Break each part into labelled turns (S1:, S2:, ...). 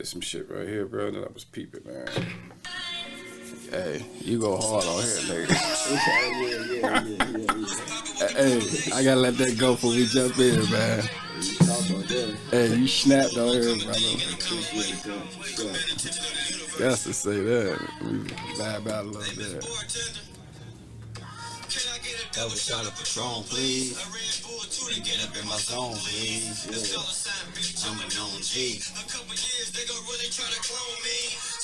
S1: There's some shit right here, bro, that I was peeping, man. Hey, you go hard on here, nigga. Hey, I gotta let that go before we jump in, man. Hey, you snapped on here, brother. Got to say that. We vibe out a little bit.
S2: That was shot of Patron, please. Get up in my zone, please. Yeah. I'm a known G.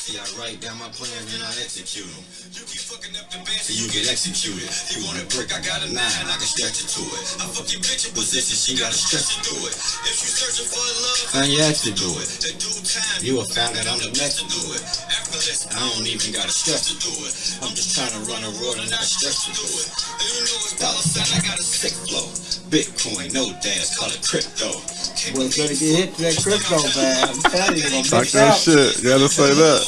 S2: See, I write down my plans and I execute them. You keep fucking up the band so you get executed. You want a brick, I got a 9, I can stretch it to it. I fuck your bitch in position, she gotta stretch it to it. If you searching for love, I ain't to do it. In due time, you will find that I'm the next to do it. Effortless, I don't even gotta stress to do it. I'm just trying to run a road and not stress to do it. And you know it's Dalla, I got a sick flow. Bitcoin, no dash, call it crypto.
S3: Well, gonna get hit to that crypto, man. I'm telling you, gonna
S1: Talk that shit. You gotta say that.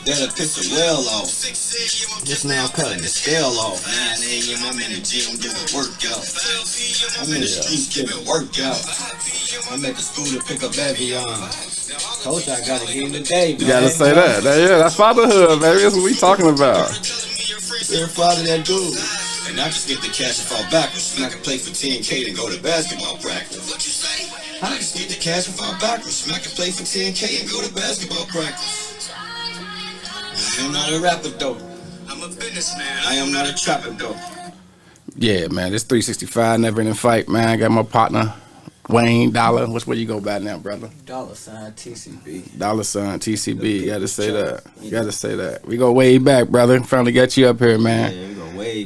S2: That'll piss the well off. Just now cutting the scale off. 9 a.m. I'm in the gym doing workout. I'm in the streets giving workout. I'm at the school to pick up Avion.
S3: Coach, I gotta get him today, man.
S1: You gotta say that. Yeah, that's fatherhood, baby. That's what we talking about.
S3: You're a father that dude.
S2: And I just get the cash and fall backwards. And I can play for 10K and go to basketball practice. What you say? I just get the cash and fall backwards. And I can play for 10K and go to basketball practice. I am not a rapper though. I'm a businessman. I am not a trapper though.
S1: Yeah, man. This 365 never ending fight, man. I got my partner, Wayne, Dalla. Where you go by now, brother?
S3: Dalla sign TCB.
S1: Dalla sign TCB. You gotta say that. You gotta say that. We go way back, brother. Finally got you up here, man.
S3: Yeah, we go way.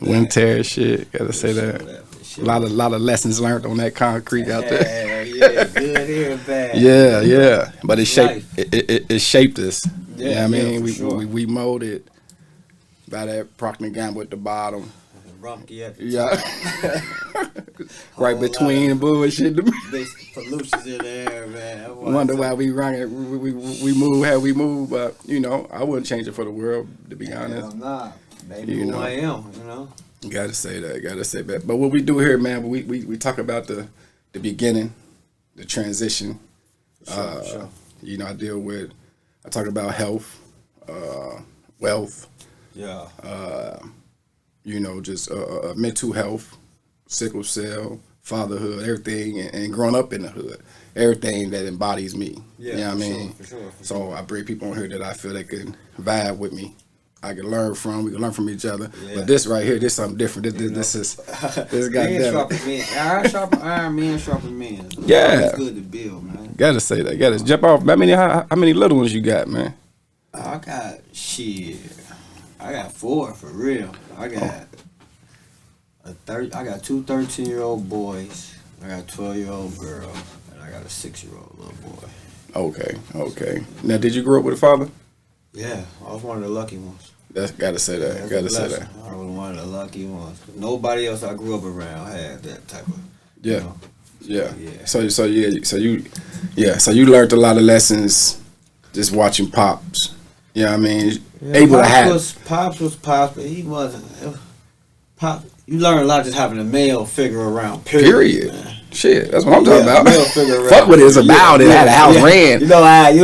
S1: Winton Terrace shit. Gotta say that. A lot of lessons learned on that concrete out there.
S3: Yeah, good here, bad.
S1: Yeah. But it shaped it shaped us. Yeah, you know what I mean, we molded by that Procter & Gamble at the bottom. Yeah. Right between the bullshit.
S3: Pollution's in there, man. I
S1: wonder why we run it. We move how we move, but you know, I wouldn't change it for the world, to be honest.
S3: Nah, maybe who I am, you know.
S1: Gotta say that. But what we do here, man, we talk about the beginning, the transition.
S3: Sure.
S1: You know, I talk about health, wealth.
S3: Yeah.
S1: You know, just mental health, sickle cell, fatherhood, everything, and growing up in the hood, everything that embodies me.
S3: Yeah,
S1: you know what I mean?
S3: For sure.
S1: So I bring people on here that I feel they can vibe with me. I can learn from. We can learn from each other. Yeah. But this right here, this something different. This goddamn.
S3: Iron men sharpen men.
S1: Yeah.
S3: It's good to build, man.
S1: Gotta say that. Gotta jump off. How many little ones you got, man?
S3: I got shit. I got 4 for real. I got I got 2 13-year-old boys. I got a 12-year-old girl, and I got a 6-year-old little boy.
S1: Okay. Now, did you grow up with a father?
S3: Yeah, I was one of the lucky ones.
S1: Gotta say that.
S3: Yeah,
S1: gotta say that.
S3: I was one of the lucky ones. Nobody else I grew up around had that type of.
S1: Yeah.
S3: You know,
S1: yeah. So you learned a lot of lessons just watching Pops. You know what I mean?
S3: Yeah,
S1: Able to have.
S3: Pops was Pops, but he wasn't. Pop. You learn a lot just having a male figure around. Period.
S1: Shit, that's what I'm talking about.
S3: Male figure around.
S1: Fuck what it's about. It had a house ran.
S3: You know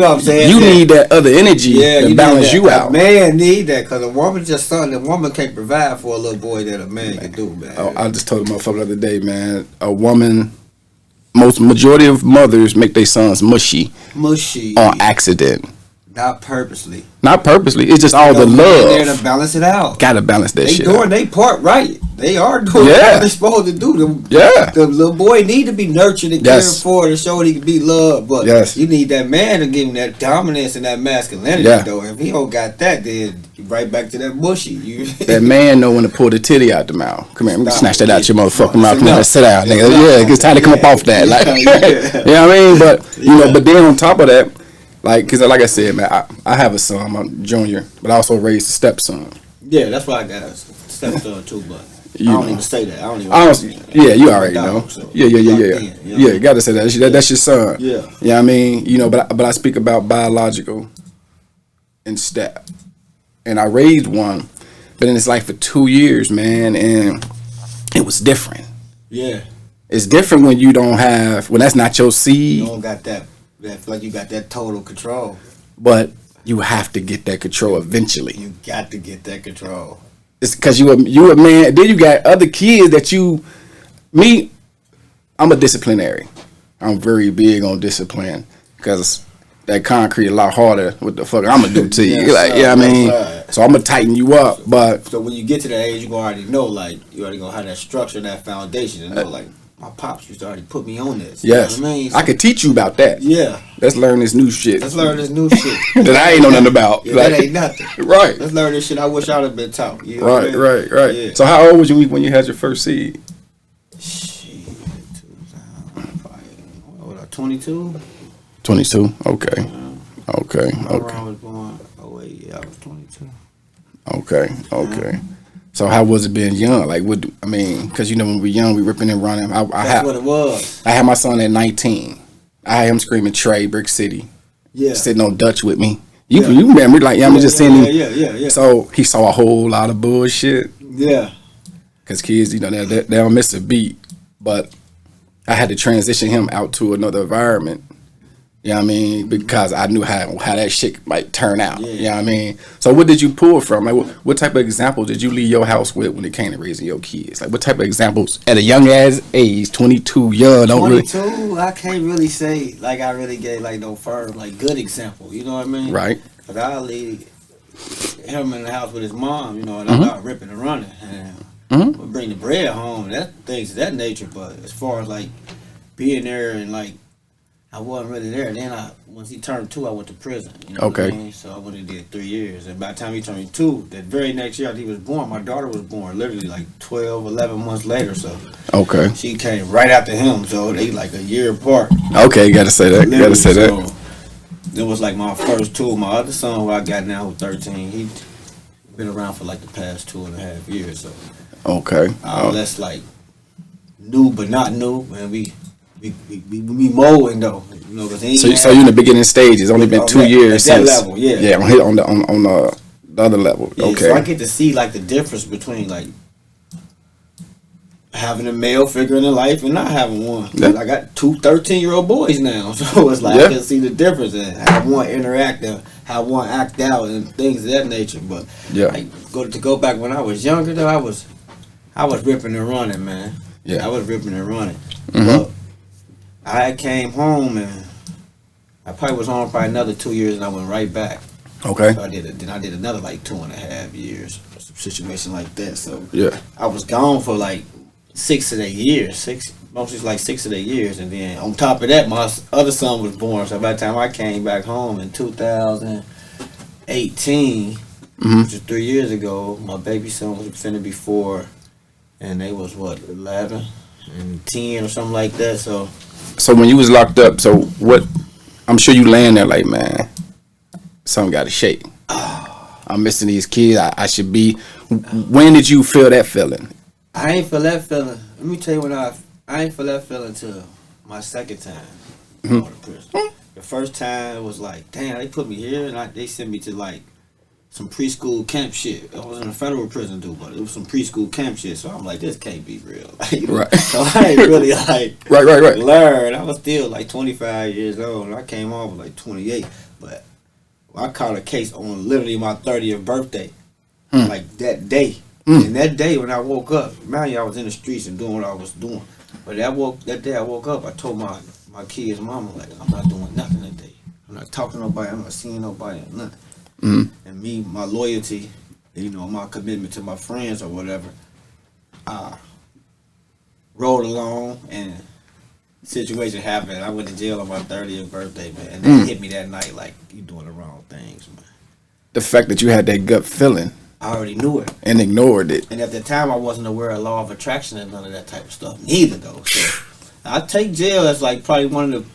S3: what I'm saying?
S1: You need that other energy to balance you out.
S3: Man need that because a woman just something a woman can't provide for a little boy that a man can do, man.
S1: I just told a motherfucker the other day, man. A woman, majority of mothers make their sons mushy on accident.
S3: Not purposely.
S1: It's just all the love.
S3: There to balance it out.
S1: Gotta balance that shit.
S3: They doing their part right. They are doing what they're supposed to do. The little boy need to be nurtured and cared for to show he can be loved. But you need that man to give him that dominance and that masculinity. Though, if he don't got that, then you right back to that mushy.
S1: That man know when to pull the titty out the mouth. Come here, let me snatch that out your motherfucking mouth. Come here, sit down, nigga. Yeah, it's time to come up off that. Like, you know what I mean? But but then on top of that. Because like I said, man, I have a son. I'm a junior, but I also raised a stepson.
S3: Yeah, that's why I got a stepson too, but I don't even say that. I don't even.
S1: Yeah, you already know. Yeah. You got to say that. That's your son.
S3: Yeah.
S1: You know what I mean? But I speak about biological and step. And I raised one, but in his life for 2 years, man, and it was different.
S3: Yeah.
S1: It's different when you don't have, when that's not your seed.
S3: You don't got that. I feel like you got that total control.
S1: But you have to get that control eventually.
S3: You got to get that control.
S1: It's because you a man. Then you got other kids that you. Me, I'm a disciplinary. I'm very big on discipline because that concrete a lot harder. What the fuck I'm gonna do to you? Like, yeah, I mean, so I'm gonna tighten you up. But
S3: so when you get to that age, you already know, like, you already gonna have that structure, that foundation, and know, like, my pops used to already put me on this.
S1: Yes,
S3: you know what I mean? So,
S1: I could teach you about that.
S3: Yeah,
S1: let's learn this new shit.
S3: Let's learn this new shit
S1: that I ain't know nothing about.
S3: Yeah,
S1: like,
S3: that ain't nothing.
S1: Right.
S3: Let's learn this shit. I wish I'd have been taught. You know
S1: right,
S3: what I mean?
S1: right.
S3: Yeah.
S1: So how old was you when you had your first seed?
S3: Shit, 22.
S1: 22. Okay. Okay.
S3: I was born. Oh wait, yeah, I was 22.
S1: Okay. So how was it being young? Like, what? I mean, because you know when we were young, we ripping and running.
S3: That's what it was.
S1: I had my son at 19. I had him screaming Trey, Brick City.
S3: Yeah.
S1: Sitting on Dutch with me. You remember, like, I'm just saying.
S3: Yeah.
S1: So he saw a whole lot of bullshit.
S3: Yeah.
S1: Because kids, you know, they don't miss a beat. But I had to transition him out to another environment. You know what I mean? Because I knew how that shit might turn out.
S3: Yeah.
S1: You know what I mean? So what did you pull from? Like, what type of examples did you leave your house with when it came to raising your kids? Like, what type of examples at a young ass age, 22, young, don't
S3: 22,
S1: really...
S3: I can't really say, like, I really gave, like, no firm, like, good example. You know what I mean?
S1: Right.
S3: But I'll leave him in the house with his mom, you know, and I got ripping and running. And we'll bring the bread home, things of that nature. But as far as, like, being there and, like, I wasn't really there. Then once he turned 2, I went to prison. You know what I mean? So I went and did 3 years. And by the time he turned 2, that very next year after he was born, my daughter was born, literally like 12, 11 months later. So she came right after him. So they like a year apart.
S1: Okay, you gotta say that. You gotta say that.
S3: So it was like my first 2. My other son, who I got now, who's 13, he been around for like the past 2.5 years. So that's like new but not new, man. We mowing though, you know.
S1: So you in the beginning stages. Only been 2 years
S3: at that
S1: since.
S3: level, yeah.
S1: Yeah, on the other level.
S3: Yeah,
S1: okay.
S3: So I get to see like the difference between like having a male figure in life and not having one. Yeah. I got 2 13-year-old boys now, so it's like I can see the difference in how one interact and how one act out and things of that nature. But like, go back when I was younger though, I was ripping and running, man. Yeah, I was ripping and running. But I came home and I probably was home for another 2 years and I went right back. Okay. So I did another like 2.5 years, some situation like that. So I was gone for like 6 of 8 years, mostly like 6 of 8 years, and then on top of that, my other son was born. So by the time I came back home in 2018, which was 3 years ago, my baby son was finna be 4, and they was 11 and 10 or something like that.
S1: So when you was locked up, so what? I'm sure you laying there like, man, something got to shake. I'm missing these kids. I should be. When did you feel that feeling?
S3: I ain't feel that feeling. Let me tell you when I ain't feel that feeling till my second time going to prison. The first time it was like, damn, they put me here and they sent me to like some preschool camp shit. I was in a federal prison too, but it was some preschool camp shit. So I'm like, this can't be real. You know? Right. So I ain't really like learn. I was still like 25 years old. And I came home with like 28. But I caught a case on literally my 30th birthday. Like that day. And that day when I woke up, man, I was in the streets and doing what I was doing. But that day I woke up, I told my kids' mama, like, I'm not doing nothing that day. I'm not talking to nobody. I'm not seeing nobody or nothing. And me, my loyalty, you know, my commitment to my friends or whatever, I rolled along and situation happened. I went to jail on my 30th birthday, man. And they hit me that night like, you doing the wrong things, man.
S1: The fact that you had that gut feeling.
S3: I already knew it.
S1: And ignored it.
S3: And at the time, I wasn't aware of law of attraction and none of that type of stuff. Neither, though. So I take jail as like probably the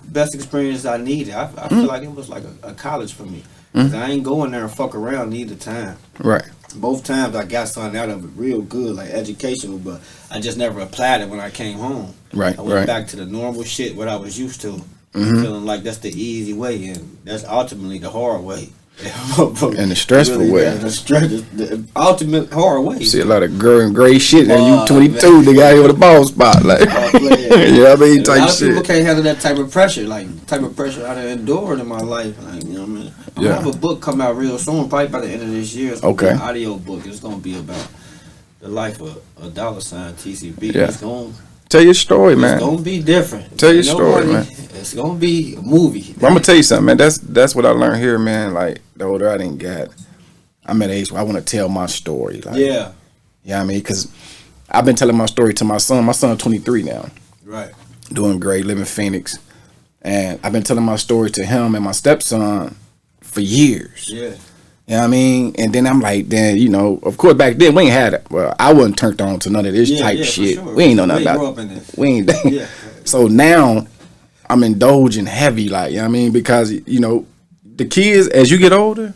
S3: best experience I needed. I feel like it was like a college for me. Cause I ain't going there and fuck around neither time. Right. Both times I got something out of it real good, like educational, but I just never applied it when I came home. Right. I went back to the normal shit, what I was used to. Feeling like that's the easy way, and that's ultimately the hard way.
S1: In the stressful way.
S3: The ultimate hard way.
S1: See a lot of gray shit, and you 22, the guy with the ball spot, like, you know what I mean?
S3: A lot of people can't handle that type of pressure, like type of pressure I done endured in my life, like, you know what I mean? I'm gonna have a book come out real soon, probably by the end of this year. It's gonna be an audio book. It's gonna be about the life of a Dalla TCB.
S1: Yeah.
S3: It's gonna
S1: tell your story, man.
S3: It's gonna be different.
S1: Tell your story, man.
S3: It's gonna be a movie.
S1: But I'm gonna tell you something, man. That's what I learned here, man. Like, the older I didn't get, I'm at an age where I want to tell my story. Like, yeah. You know what I mean? Because I've been telling my story to my son. My son's 23 now.
S3: Right.
S1: Doing great, living in Phoenix. And I've been telling my story to him and my stepson for years.
S3: Yeah.
S1: You know what I mean? And then I'm like, you know, of course back then we ain't had it. Well, I wasn't turned on to none of this type shit.
S3: Sure.
S1: We ain't know nothing about it. We ain't. So now I'm indulging heavy, like, you know what I mean? Because, you know, the kids, as you get older,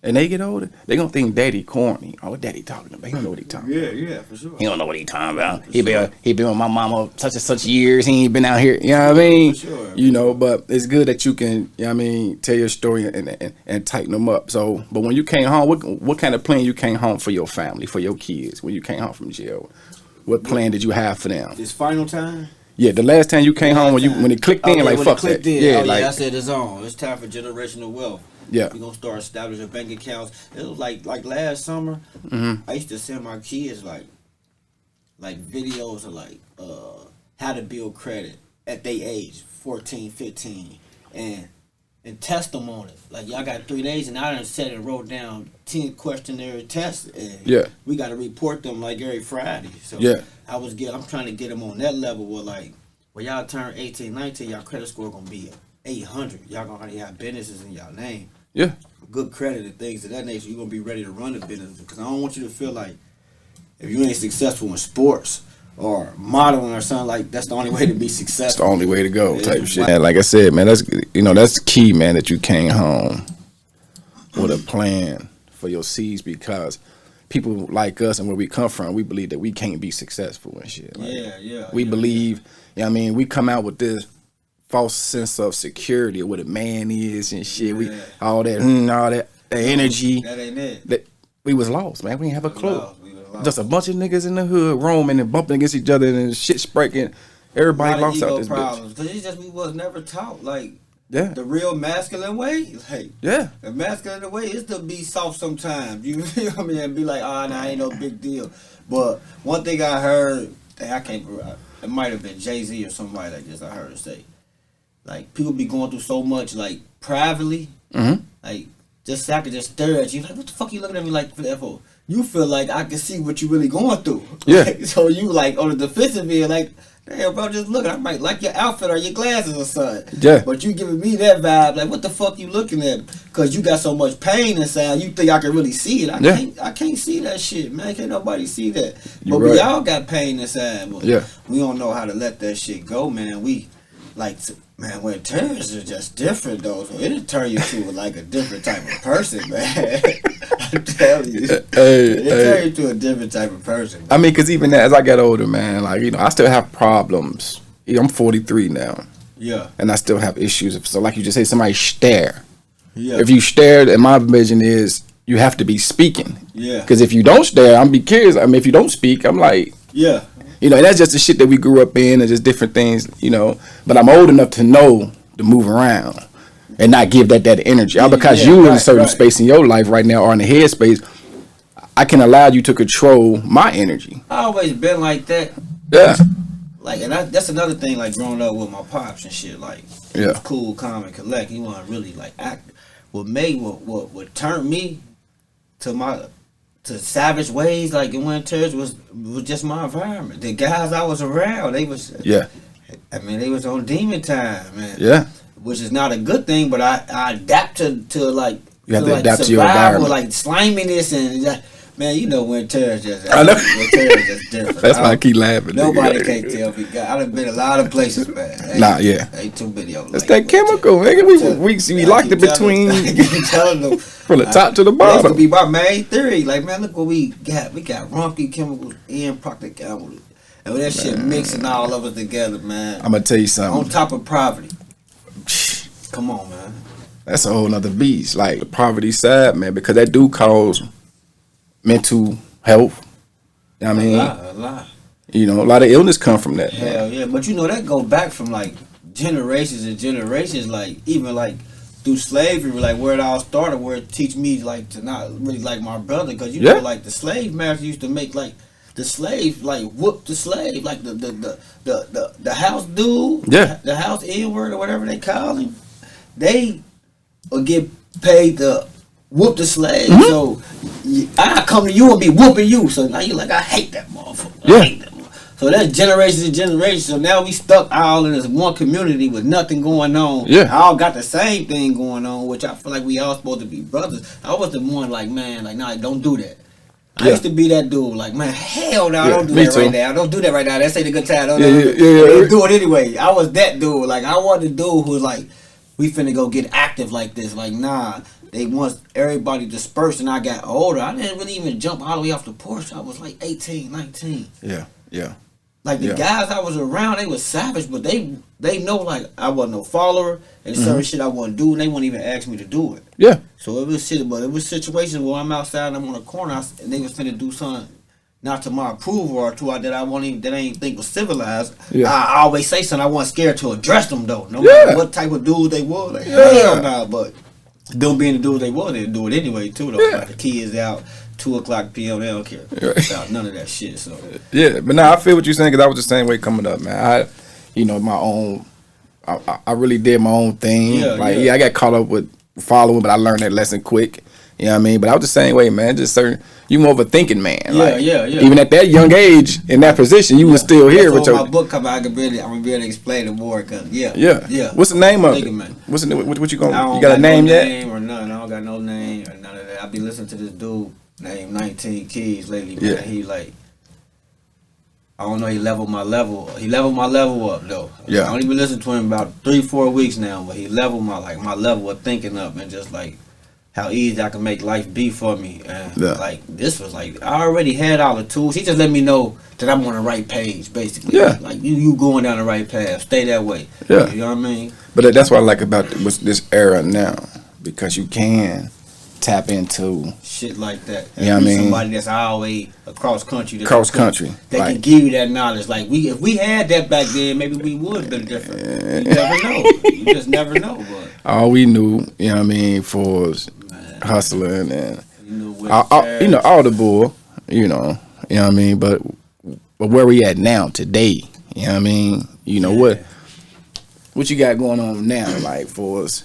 S1: and they get older, they gonna think daddy corny. Oh, what daddy talking about? He don't know what he talking about.
S3: Yeah, for sure.
S1: He don't know what he talking about. He been with my mama such and such years. He ain't been out here. You know what I mean?
S3: For sure.
S1: You know, but it's good that you can, you know what I mean, tell your story and tighten them up. So, but when you came home, what kind of plan you came home for your family, for your kids, when you came home from jail? What plan did you have for them?
S3: This final time?
S1: Yeah, the last time you came home when it clicked in, like, fuck that.
S3: Yeah, like I said, it's on. It's time for generational wealth.
S1: Yeah,
S3: we're gonna start establishing bank accounts. It was like last summer. I used to send my kids like videos of like how to build credit at their age, 14, 15, and test them on it. Like, y'all got 3 days, and I done sat and wrote down 10 questionnaire tests. And we got to report them like every Friday. So I'm trying to get them on that level where, like, when y'all turn 18, 19, y'all credit score gonna be 800. Y'all gonna already have businesses in y'all name.
S1: Yeah.
S3: Good credit and things of that nature. You're gonna be ready to run the business, because I don't want you to feel like if you ain't successful in sports or modeling or something, like, that's the only way to be successful.
S1: It's the only way to go, type shit. And like I said, man, that's key, man, that you came home with a plan for your seeds, because people like us and where we come from, we believe that we can't be successful and shit. Like, we believe, you know what I mean, we come out with this false sense of security of what a man is and shit. We all that energy.
S3: That ain't it.
S1: We was lost, man. We didn't have a clue. Just a bunch of niggas in the hood roaming and bumping against each other and shit spreading. Everybody lost out this
S3: problems. Because it's just we was never taught, like,
S1: the
S3: real masculine way. Like, the masculine way is to be soft sometimes. You feel what I mean? And be like, nah, ain't no big deal. But one thing I heard, it might have been Jay-Z or somebody like this, I heard it say, like, people be going through so much, like, privately, like, just I could just stare at you, like, what the fuck you looking at me like for? You feel like I can see what you really going through.
S1: Yeah.
S3: Like, so you, like, on the defensive end, like, damn, bro, just look, I might like your outfit or your glasses or something.
S1: Yeah.
S3: But you giving me that vibe, like, what the fuck you looking at? Because you got so much pain inside, you think I can really see it. I can't see that shit, man. Can't nobody see that. But we all got pain inside. But we don't know how to let that shit go, man. We, like, man, when Terrace is just different, though, so it'll turn you to, like, a different type of person, man. I'm telling you. It'll turn you to a different type of person, man.
S1: I mean, because even as I get older, man, like, you know, I still have problems. I'm 43 now.
S3: Yeah.
S1: And I still have issues. So, like you just said, somebody stare.
S3: Yeah.
S1: If you stare, and my vision is you have to be speaking.
S3: Yeah.
S1: Because if you don't stare, I'm be curious. I mean, if you don't speak, I'm like...
S3: Yeah.
S1: You know, and that's just the shit that we grew up in and just different things, you know. But I'm old enough to know to move around and not give that energy. Because you in a certain space in your life right now or in the head space, I can allow you to control my energy.
S3: I always been like that.
S1: Yeah.
S3: Like, and that's another thing, like, growing up with my pops and shit, like, he was cool, calm, and collect. He wasn't really, like, active. What turned me to savage ways, like in Winton was just my environment. The guys I was around, they was I mean, they was on demon time, man.
S1: Yeah.
S3: Which is not a good thing, but I adapt to like,
S1: you have to adapt to your environment.
S3: Like sliminess and man, you know when Terrace just different.
S1: That's why I keep laughing.
S3: Nobody can't tell me. I done been a lot of places, man. Ain't too many of them.
S1: That's like that chemical, nigga. We locked it between
S3: telling them
S1: from the top to the bottom.
S3: That's gonna be my main theory. Like, man, look what we got. We got Rumpke chemicals and Procter Gamble. And when that shit mixing all of us together, man.
S1: I'm gonna tell you something.
S3: On top of poverty. Come on, man.
S1: That's a whole nother beast. Like the poverty side, man, because that do cause mental health. You know what I mean?
S3: A lot.
S1: You know, a lot of illness come from that.
S3: Hell yeah, but you know that go back from like generations and generations. Like even like through slavery, like where it all started, where it teach me like to not really like my brother, because you know like the slave master used to make like the slave like whoop the slave, like the house dude, the house N-word or whatever they call him. They will get paid to whoop the slave. So I come to you and be whooping you. So now you're like, I hate that motherfucker. I hate that motherfucker. So that's generations and generations. So now we stuck all in this one community with nothing going on. Yeah. All got the same thing going on, which I feel like we all supposed to be brothers. I was the one like, man, like, nah, don't do that. I used to be that dude, like, man, hell no, don't do that right now. Don't do that right now. That's ain't a good time. Don't do it anyway. I was that dude. Like, I was the dude who was like, we finna go get active like this. Like, nah, they want everybody dispersed, and I got older. I didn't really even jump all the way off the porch. I was like 18, 19.
S1: Yeah.
S3: Like, the guys I was around, they was savage, but they know, like, I wasn't no follower, and certain shit I wouldn't do, and they wouldn't even ask me to do it. Yeah. So it was shit, but it was situations where I'm outside and I'm on a corner, and they was finna do something not to my approval or to that I ain't think was civilized. I always say something. I wasn't scared to address them though, no matter what type of dude they was. Like, hell nah, but them being the dude they was, they'd do it anyway too though. Like the kids out 2:00 p.m. They don't care about none of that shit. So
S1: but now I feel what you're saying, because I was the same way coming up, man. My own. I really did my own thing. I got caught up with following, but I learned that lesson quick. You know what I mean? But I was the same way, man. Just certain, you more of a thinking man. Even at that young age, in that position, you was still here.
S3: When my book come out, I'm gonna be able to explain it more. Cause
S1: What's the name of it? What's the what you gonna? You got a name yet?
S3: Name or none. I don't got no name or none of that. I be listening to this dude named 19 Keys lately. Man. He like, I don't know. He leveled my level. He leveled my level up though. I only been listening to him about 3-4 weeks now, but he leveled my level of thinking up, and just like how easy I can make life be for me. And like this was like, I already had all the tools. He just let me know that I'm on the right page, basically. Like you going down the right path. Stay that way. You know what I mean?
S1: But that's what I like about this era now, because you can tap into
S3: shit like that.
S1: You know what I mean?
S3: Somebody that's always across country. They
S1: like,
S3: can give you that knowledge. Like if we had that back then, maybe we would have been different. You never know. You just never know. But
S1: all we knew, you know what I mean, for hustling and all the bull, you know what I mean. But where we at now today, you know what I mean. What you got going on now, like for us,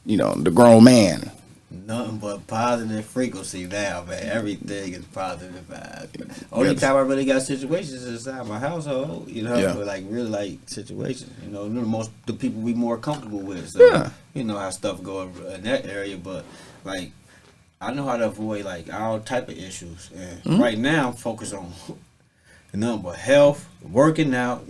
S1: the grown man.
S3: Nothing but positive frequency now, man. Everything is positive vibes. Only time I really got situations is inside my household, but like really like situations, the people we more comfortable with. So you know how stuff go in that area, but like I know how to avoid like all type of issues. And right now I'm focused on nothing but health, working out,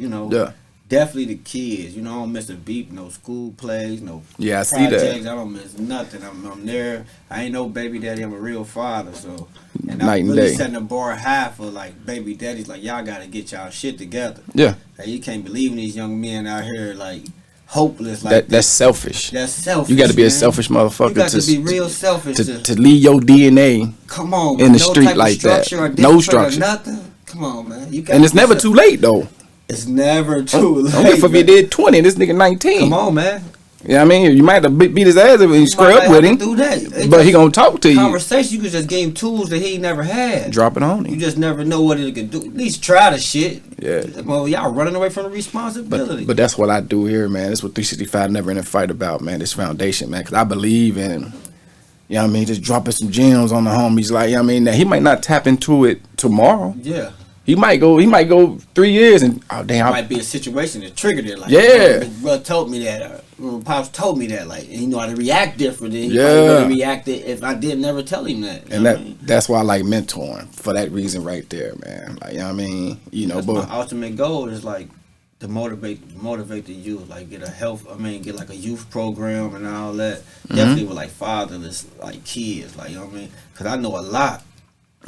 S3: definitely the kids. I don't miss a beat, no school plays, no
S1: I see that.
S3: I don't miss nothing. I'm there. I ain't no baby daddy. I'm a real father. So, and
S1: night
S3: I'm
S1: and
S3: really
S1: day.
S3: setting the bar high for like baby daddies. Like y'all gotta get y'all shit together.
S1: Like,
S3: you can't believe in these young men out here like hopeless. Like
S1: that's selfish.
S3: That's selfish.
S1: You got to be a selfish motherfucker.
S3: You got to be real selfish
S1: to leave your DNA.
S3: Come on,
S1: in the street like that. No structure.
S3: Nothing. Come on, man.
S1: And it's never too late though.
S3: It's never too late.
S1: Don't give a fuck if you did 20 and this nigga 19.
S3: Come on, man.
S1: You know what I mean? You might have to beat his ass if you square up with him.
S3: Do that.
S1: But he gonna talk to you.
S3: Conversation, you could just give him tools that he never had.
S1: Drop it on him.
S3: You just never know what it could do. At least try the shit.
S1: Yeah.
S3: Well, y'all running away from the responsibility.
S1: But that's what I do here, man. That's what 365 never in a fight about, man. This foundation, man. Because I believe in, you know what I mean, just dropping some gems on the homies. Like, you know what I mean? Now, he might not tap into it tomorrow.
S3: Yeah.
S1: He might go 3 years and
S3: it might be a situation that triggered it. Like,
S1: big
S3: brother told me that. Pops told me that. Like, and he know how to react differently. He probably reacted if I didn't never tell him that.
S1: And that's why I like mentoring, for that reason right there, man. Like, you know what I mean?
S3: That's my ultimate goal is like to motivate the youth. Like get like a youth program and all that. Definitely with like fatherless like kids. Like, you know what I mean? Because I know a lot.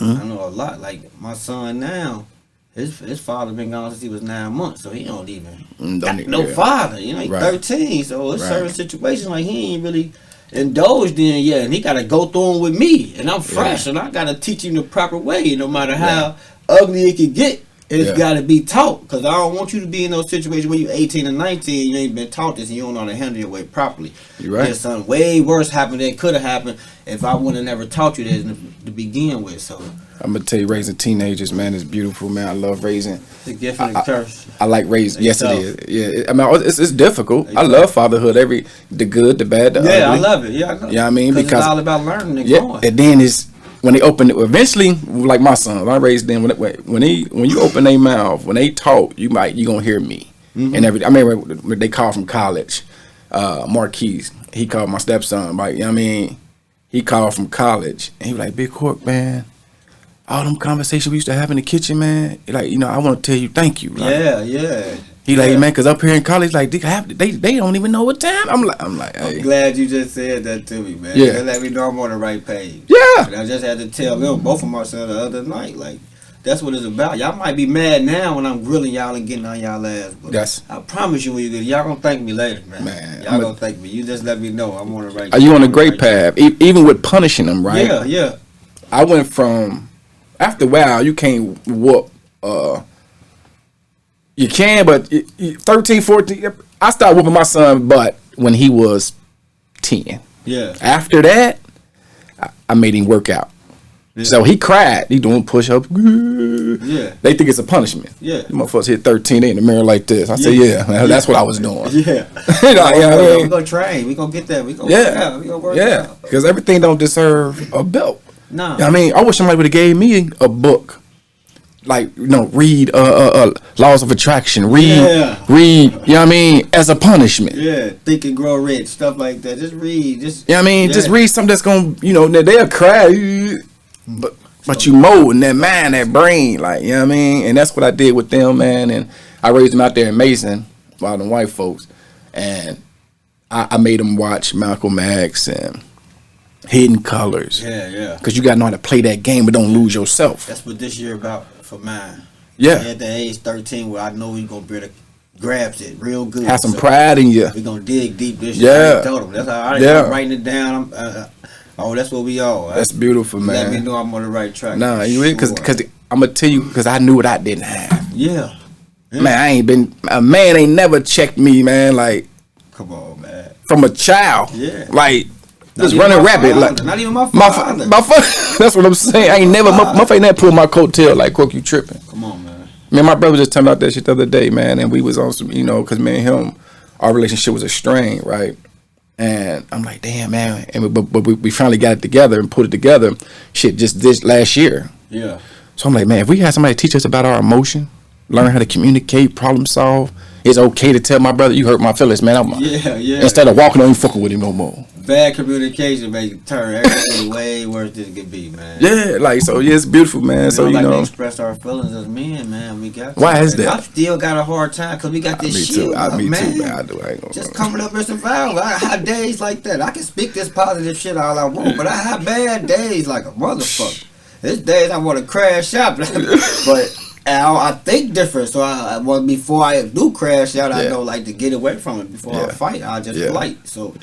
S3: I know a lot. Like my son now, his father been gone since he was 9 months, so he don't got no father. He's 13, so it's certain situations like he ain't really indulged in, yeah, and he got to go through them with me, and I'm fresh, and I got to teach him the proper way, no matter how ugly it could get. It's got to be taught, because I don't want you to be in those situations when you're 18 and 19, you ain't been taught this, and you don't know how to handle your weight properly.
S1: You're right.
S3: There's something way worse happened that could have happened if I would have never taught you this to begin with. So
S1: I'm gonna tell you, raising teenagers, man, is beautiful, man. I love raising.
S3: It's a gift and a curse.
S1: I like raising. Yes, it is. Yeah, I mean, it's difficult. I love fatherhood. The good, the bad, the ugly.
S3: I love it. Yeah, I know.
S1: Yeah, I mean, because
S3: it's all about learning and growing.
S1: And then it's when they open it. Eventually, like my sons, I raised them. When you open their mouth, when they talk, you gonna hear me and everything. I remember when they called from college. Marquise, he called my stepson. Like, you know what I mean, he called from college and he was like, "Big Cork, man. All them conversations we used to have in the kitchen, man. Like, I want to tell you thank you." Like,
S3: yeah.
S1: He like, man, because up here in college, like, they don't even know what time. I'm like, hey.
S3: I'm glad you just said that to me, man.
S1: Yeah.
S3: Let me know I'm on the right page.
S1: Yeah.
S3: And I just had to tell them, both of my sons the other night, like, that's what it's about. Y'all might be mad now when I'm grilling y'all and getting on y'all ass, but I promise you when you get, y'all gonna thank me later, man. Y'all gonna thank me. You just let me know I'm on the right.
S1: Are you on a great path? Even with punishing them, right?
S3: Yeah.
S1: I went from, after a while, you can't whoop. You can, but 13, 14, I started whooping my son butt when he was 10.
S3: Yeah.
S1: After that, I made him work out. Yeah. So he cried. He doing push-ups.
S3: Yeah.
S1: They think it's a punishment.
S3: Yeah.
S1: The motherfuckers hit 13, they in the mirror like this. I said, that's what I was doing.
S3: Yeah. We're going to train. We're going to get that. We're going to work out. We're going to work out. Yeah.
S1: Because everything don't deserve a belt.
S3: No.
S1: I mean, I wish somebody would have gave me a book. Like, read Laws of Attraction. Read, you know what I mean, as a punishment.
S3: Yeah, Think and Grow Rich, stuff like that. Just read. You
S1: know what I mean? Just read something that's going to, they'll cry, but you molding that mind, that brain, like, you know what I mean? And that's what I did with them, man. And I raised them out there in Mason, by them white folks. And I made them watch Malcolm X and Hidden Colors.
S3: Yeah.
S1: Because you got to know how to play that game, but don't lose yourself.
S3: That's what this year about for mine.
S1: Yeah.
S3: At the age 13 where I know he's going to be able to grab it real good.
S1: Have some pride in you.
S3: We're going to dig deep this year. I told him. That's how I'm writing it down. That's what we all.
S1: That's beautiful, man.
S3: Let me know I'm on the right track.
S1: Nah, you really, because I'm going to tell you, because I knew what I didn't have.
S3: Yeah.
S1: Man, a man ain't never checked me, man, like.
S3: Come on, man.
S1: From a child.
S3: Yeah.
S1: Like. Just running rapid,
S3: like not even my father.
S1: My father. That's what I'm saying. I ain't never. My ain't never pulled my coattail like, "Crook, you tripping?"
S3: Come on, man.
S1: Man, my brother just told me about that shit the other day, man, and we was on some, because me and him, our relationship was a strain, right? And I'm like, damn, man, and but we finally got it together and put it together. Shit, just this last year.
S3: Yeah.
S1: So I'm like, man, if we had somebody teach us about our emotion, learn how to communicate, problem solve. It's okay to tell my brother, you hurt my feelings, man. Instead of walking on, you fucking with him no more.
S3: Bad communication make it turn everything way worse than it could be, man.
S1: Yeah, it's beautiful, man.
S3: We
S1: so
S3: don't to express our feelings as men, man. We got.
S1: Why is that?
S3: I still got a hard time because we got this
S1: me
S3: shit.
S1: Too. Me
S3: man.
S1: too, man. I do. I ain't gonna
S3: just coming up and survival. I have days like that. I can speak this positive shit all I want, but I have bad days like a motherfucker. There's days I want to crash out, but. I think different, so before I do crash out, I know like to get away from it before I fight. I just flight, so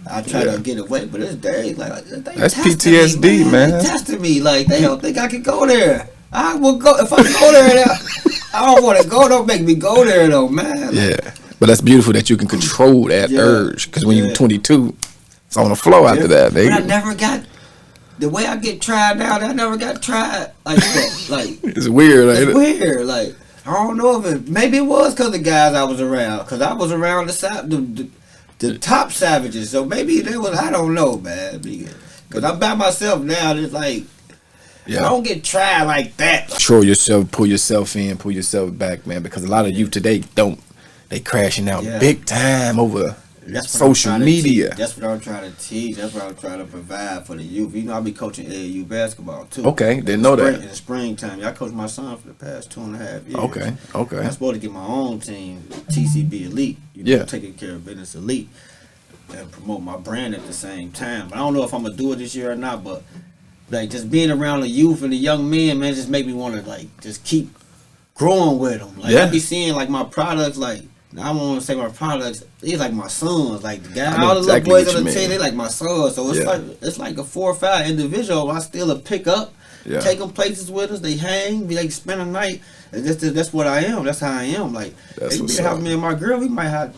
S3: I try to get away. But it's days like
S1: that's PTSD, man.
S3: They testing me like they don't think I can go there. I will go if I go there. I don't want to go. Don't make me go there though, man.
S1: Yeah, but that's beautiful that you can control that urge because when you're 22, it's on the flow after that.
S3: But I never got. The way I get tried now, I never got tried like that. Like
S1: it's weird.
S3: It's weird. Like I don't know if maybe it was because the guys I was around. Because I was around the top savages. So maybe there was. I don't know, man. Because I'm by myself now. It's like I don't get tried like that.
S1: Control yourself. Pull yourself in. Pull yourself back, man. Because a lot of youth today don't. They crashing out big time over. That's social media.
S3: That's what I'm trying to teach. That's what I'm trying to provide for the youth. I be coaching AAU basketball too.
S1: Okay, didn't know that.
S3: In the springtime, I coached my son for the past 2.5 years.
S1: Okay.
S3: I'm supposed to get my own team, TCB Elite. Taking care of business elite and promote my brand at the same time. But I don't know if I'm gonna do it this year or not. But like just being around the youth and the young men, man, just make me want to like just keep growing with them. Like I be seeing like my products like. I don't want to say my products. These like my sons. Like the guy, all the little boys on the team, they like my sons. So it's like a 4 or 5 individual. I still pick up, take them places with us. They hang, we like spend a night. And that's what I am. That's how I am. Like they be helping me and my girl. We might have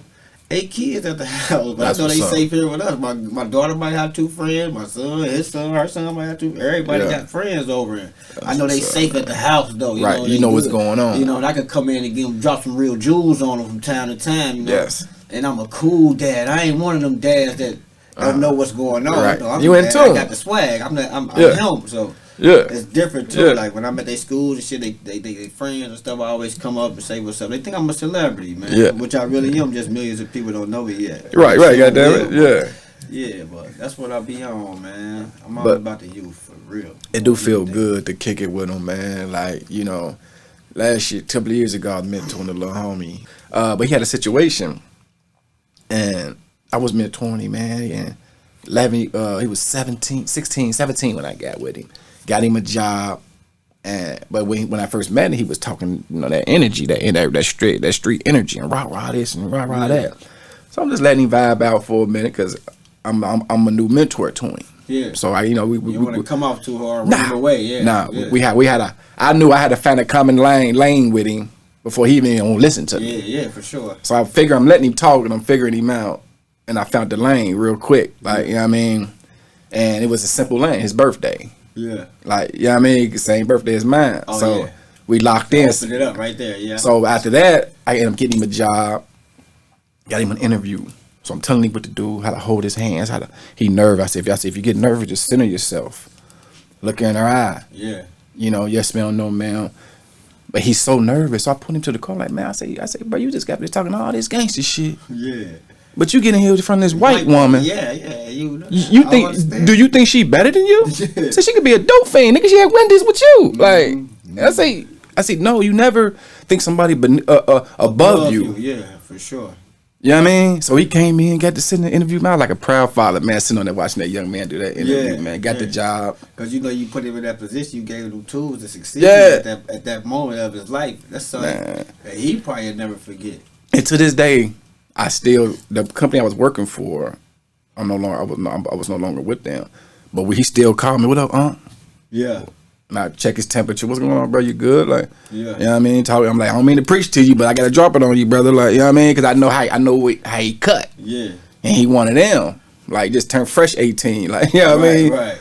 S3: 8 kids at the house, but I know they safe here with us. My daughter might have 2 friends. My son, his son, her son might have 2. Everybody got friends over here. I know they safe at the house though. You know what's going on. You know, and I could come in and drop some real jewels on them from time to time. You know? Yes. And I'm a cool dad. I ain't one of them dads that don't know what's going on. Right. No, you in tune. I got the swag. I'm him. So. Yeah, it's different too. Yeah. Like when I'm at their schools and shit, they friends and stuff. I always come up and say what's up. They think I'm a celebrity, man. Yeah. Which I really am. Just millions of people don't know me yet. Right. Goddamn it. Yeah. Yeah, but that's what I be on, man. I'm all about the youth for real. It do feel good to kick it with them, man. Like last year, a couple of years ago, I was mentoring a little homie, but he had a situation, and I was mentoring him, man. And 11, he was 16, 17 when I got with him. Got him a job, but when I first met him, he was talking, that energy, that street energy, and rah this and rah that. So I'm just letting him vibe out for a minute because I'm a new mentor to him. Yeah. So we want to come off too hard, run him away. Yeah. I knew I had to find a common lane with him before he even gonna listen to me. Yeah, for sure. So I figure I'm letting him talk and I'm figuring him out, and I found the lane real quick, like you know what I mean, and it was a simple lane. His birthday. Yeah. Like, you know what I mean? Same birthday as mine. Oh, so we locked in. Open it up right there, yeah. So after that, I ended up getting him a job, got him an interview. So I'm telling him what to do, how to hold his hands, he nervous. I said, if you get nervous, just center yourself. Look her in her eye. Yeah. Yes, ma'am, no, ma'am. But he's so nervous. So I put him to the car like, man, I say, bro, you just got to be talking all this gangster shit. Yeah. But you getting here from this white woman. Yeah. You think? Do you think she better than you? Yeah. So she could be a dope fiend, nigga. She had Wendy's with you. Like I say, no. You never think somebody above you. Yeah, for sure. You know what I mean? So he came in, got to sit in the interview. Man, I was like a proud father, man, sitting on there watching that young man do that interview. Man, got the job. Because you put him in that position, you gave him tools to succeed at that moment of his life. That's something that he probably never forget. And to this day, the company I was working for, I was no longer with them, but he still called me. What up, Yeah. And I check his temperature. What's going on, bro? You good? Like, you know what I mean? I'm like, I don't mean to preach to you, but I gotta drop it on you, brother. Like, you know what I mean? Because I know how he cut. Yeah. And he one of them. Like, just turned fresh 18. Like, you know what I mean? Right.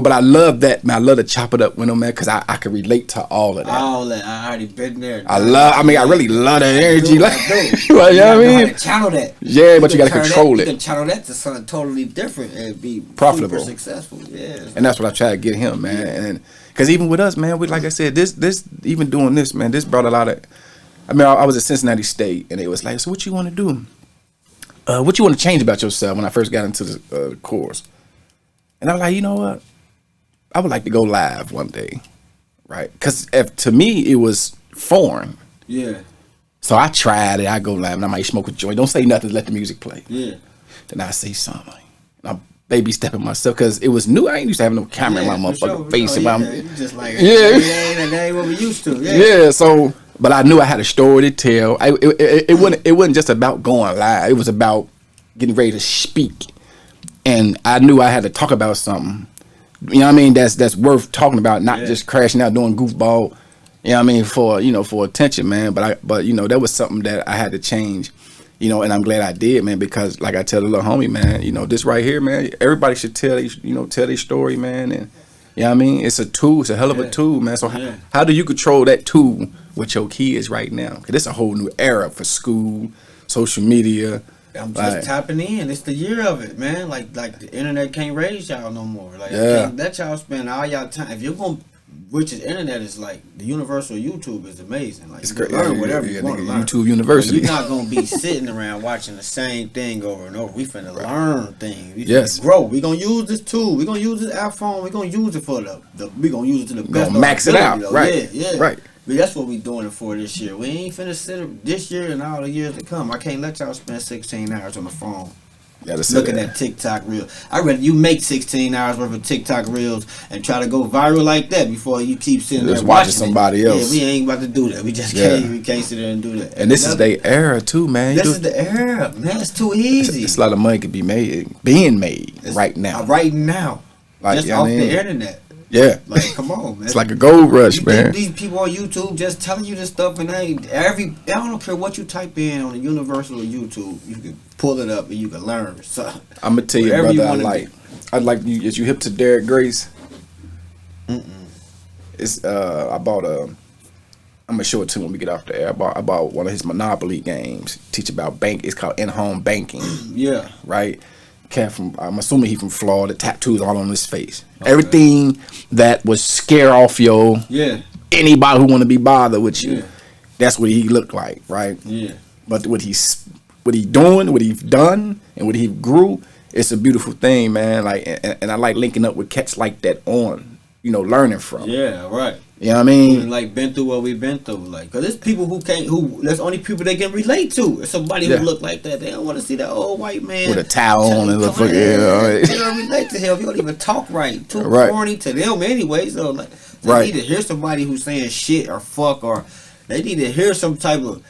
S3: But I love that, man. I love to chop it up with him, man, because I can relate to all of that. All that. I already been there. I really love that energy. Like, you know what I mean? How to channel that. Yeah, but you got to control it. You can channel that to something totally different and be profitable, super successful. Yeah. And that's what I try to get him, man. And because even with us, man, like I said, this even doing this, man, this brought a lot of. I was at Cincinnati State, and it was like, so what you want to do? What you want to change about yourself? When I first got into the course, and I was like, you know what? I would like to go live one day, right? Because to me, it was foreign. Yeah. So I tried it. I go live, and I might smoke a joint. Don't say nothing. Let the music play. Yeah. Then I say something. I'm baby stepping myself because it was new. I ain't used to have no camera in my motherfucking face. You just like that ain't what we used to. Yeah. So. But I knew I had a story to tell. It wasn't just about going live. It was about getting ready to speak, and I knew I had to talk about something. You know what I mean? That's worth talking about, not just crashing out doing goofball. You know what I mean? For attention, man. But that was something that I had to change. And I'm glad I did, man, because like I tell the little homie, man, this right here, man, everybody should tell their story, man, and. You know what I mean? It's a tool. It's a hell of a tool, man. So how do you control that tool with your kids right now? Because it's a whole new era for school, social media. I'm just tapping in. It's the year of it, man. Like the internet can't raise y'all no more. Like can't let y'all spend all y'all time. If you're going, which is internet is like the universal YouTube is amazing. Like it's you can learn whatever you want to learn. YouTube University. But you're not gonna be sitting around watching the same thing over and over. We finna learn things. We finna grow. We gonna use this tool. We gonna use this iPhone. We gonna use it for we gonna use it to the best. Gonna max it out. Though. Right. Yeah. Right. But that's what we doing it for this year. We ain't finna sit this year and all the years to come. I can't let y'all spend 16 hours on the phone. looking at TikTok reels. I rather you make 16 hours worth of TikTok reels and try to go viral like that before you keep sitting there watching
S1: somebody else.
S3: Yeah, we ain't about to do that. We just can't. We can't sit there and do that.
S1: And this is their era too, man.
S3: This is the era, man. It's too easy.
S1: It's a lot of money could be being made right now.
S3: Right now, like, just off the internet.
S1: Yeah,
S3: like come on, man.
S1: It's like a gold rush, man.
S3: These people on YouTube just telling you this stuff, and I don't care what you type in on the Universal or YouTube, you can pull it up and you can learn. So
S1: I'm gonna tell you, brother, I like you. Is you hip to Derek Grace? It's I bought I'm gonna show it to you when we get off the air. I bought one of his Monopoly games. Teach about bank. It's called in-home banking.
S3: Yeah.
S1: Right. Cat from, I'm assuming he from Florida. Tattoos all on his face. Okay. Everything that would scare off anybody who want to be bothered with you. Yeah. That's what he looked like, right?
S3: Yeah.
S1: But what he's doing, what he's done, and what he grew, it's a beautiful thing, man. Like, and I like linking up with cats like that on, learning from.
S3: Yeah, right.
S1: You know what I mean?
S3: Like been through what we've been through, like, cause there's people that's only people they can relate to. It's somebody who look like that. They don't want to see that old white man
S1: with a towel on and look.
S3: They don't relate to him. You don't even talk right. Too corny to them anyway. So like, they need to hear somebody who's saying shit or fuck, or they need to hear some type of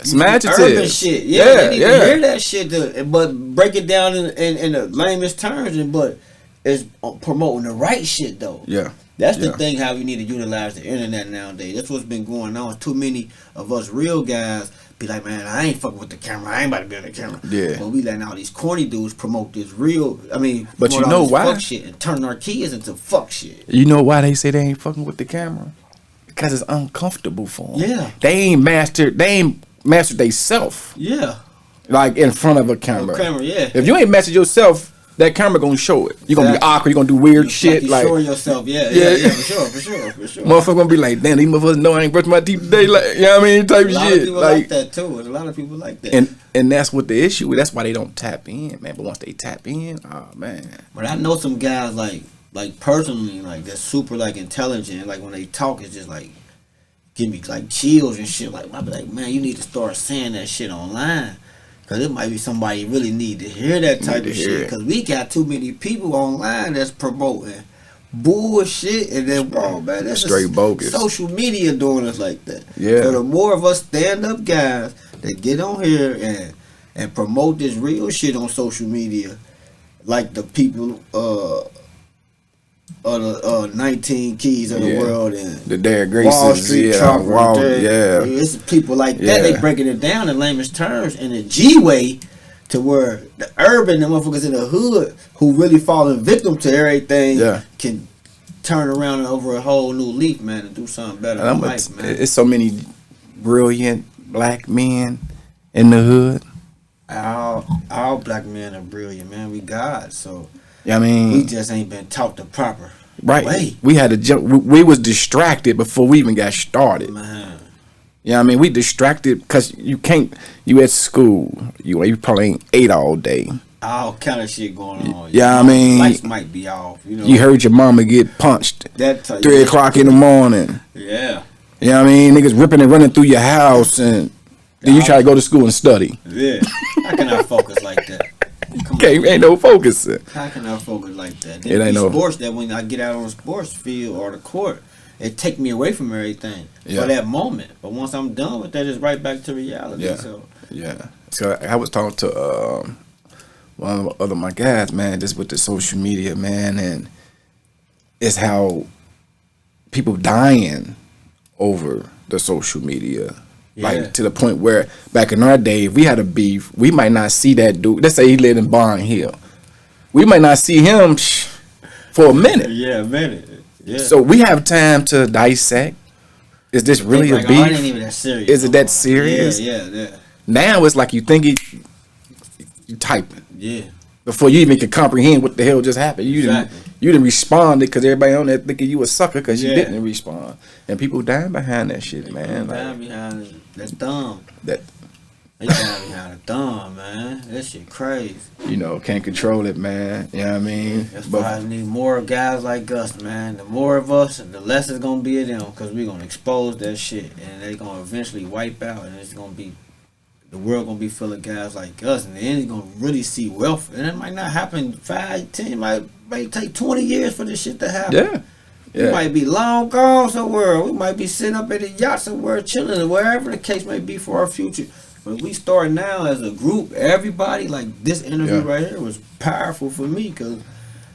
S1: some adjectives.
S3: Urban shit. They need to hear that shit. But break it down in the lamest terms. But it's promoting the right shit though.
S1: Yeah.
S3: That's the thing, how we need to utilize the internet nowadays. That's what's been going on. Too many of us real guys be like, man, I ain't fucking with the camera. I ain't about to be on the camera.
S1: Yeah.
S3: But we letting all these corny dudes promote this real,
S1: but you know why?
S3: Fuck shit and turn our kids into fuck shit.
S1: You know why they say they ain't fucking with the camera? Because it's uncomfortable for them.
S3: Yeah.
S1: They ain't mastered they self.
S3: Yeah.
S1: Like in front of a camera.
S3: Yeah.
S1: If you ain't mastered yourself, that camera gonna show it. You're gonna be awkward. You're gonna do weird shit.
S3: Like showing yourself. Yeah, for sure.
S1: Motherfucker gonna be like, damn, these motherfuckers know I ain't brushed my teeth today. Like, you know what I mean? Type of shit. A lot of
S3: people like that too. And a lot of people like that.
S1: And that's what the issue is. That's why they don't tap in, man. But once they tap in, oh man.
S3: But I know some guys like personally, like they're super like intelligent. Like when they talk, it's just like give me like chills and shit. Like I be like, man, you need to start saying that shit online. Cause it might be somebody really need to hear that type of shit. Cause we got too many people online that's promoting bullshit, and then man, that's
S1: straight bogus.
S3: Social media doing us like that.
S1: Yeah.
S3: So the more of us stand up guys that get on here and promote this real shit on social media, like the people of the 19 Keys of the world and
S1: the Derek Graces,
S3: Wall Street Chopper,
S1: it's
S3: people like that. They breaking it down in lamest terms in a G way, to where the urban, the motherfuckers in the hood who really falling victim to everything can turn around and over a whole new leaf, man, and do something better in life, man.
S1: It's so many brilliant black men in the hood.
S3: All black men are brilliant, man. We God, so.
S1: I mean,
S3: we just ain't been taught the proper way.
S1: We had to jump. We was distracted before we even got started.
S3: Man.
S1: Yeah, I mean, we distracted because you can't. You at school. You probably ain't ate all day.
S3: All kind of shit going on.
S1: Yeah, I mean,
S3: lights might be off.
S1: You heard your mama get punched. 3 o'clock in the morning.
S3: Yeah.
S1: You know what I mean? Niggas ripping and running through your house, and then you try to go to school and study.
S3: Yeah. How can I focus like that?
S1: Ain't no focus.
S3: How can I focus like that?
S1: It ain't no
S3: sports that when I get out on the sports field or the court, it take me away from everything for that moment. But once I'm done with that, it's right back to reality.
S1: Yeah. So I was talking to one of my guys, man, just with the social media, man, and it's how people dying over the social media. Like to the point where back in our day, if we had a beef, we might not see that dude. Let's say he lived in Barn Hill. We might not see him for a minute.
S3: Yeah, a minute. Yeah.
S1: So we have time to dissect. Is this really a beef?
S3: Oh, it ain't even that serious.
S1: Is it that serious?
S3: Yeah.
S1: Now it's like you think you typing.
S3: Yeah.
S1: Before you even can comprehend what the hell just happened. You didn't respond because everybody on there thinking you a sucker because you didn't respond. And people dying behind that shit, man.
S3: Dying behind it. That's dumb.
S1: They
S3: dying behind a thumb, man. That shit crazy.
S1: Can't control it, man. You know what I mean?
S3: That's why I need more guys like us, man. The more of us, the less it's going to be of them, because we're going to expose that shit. And they're going to eventually wipe out, and it's going to be the world gonna be full of guys like us, and then you're gonna really see wealth. And it might not happen 5, 10, it might take 20 years for this shit to happen.
S1: Yeah.
S3: We might be long gone somewhere. We might be sitting up at a yacht somewhere chilling, wherever the case may be for our future. But we start now as a group, everybody, like this interview right here was powerful for me, because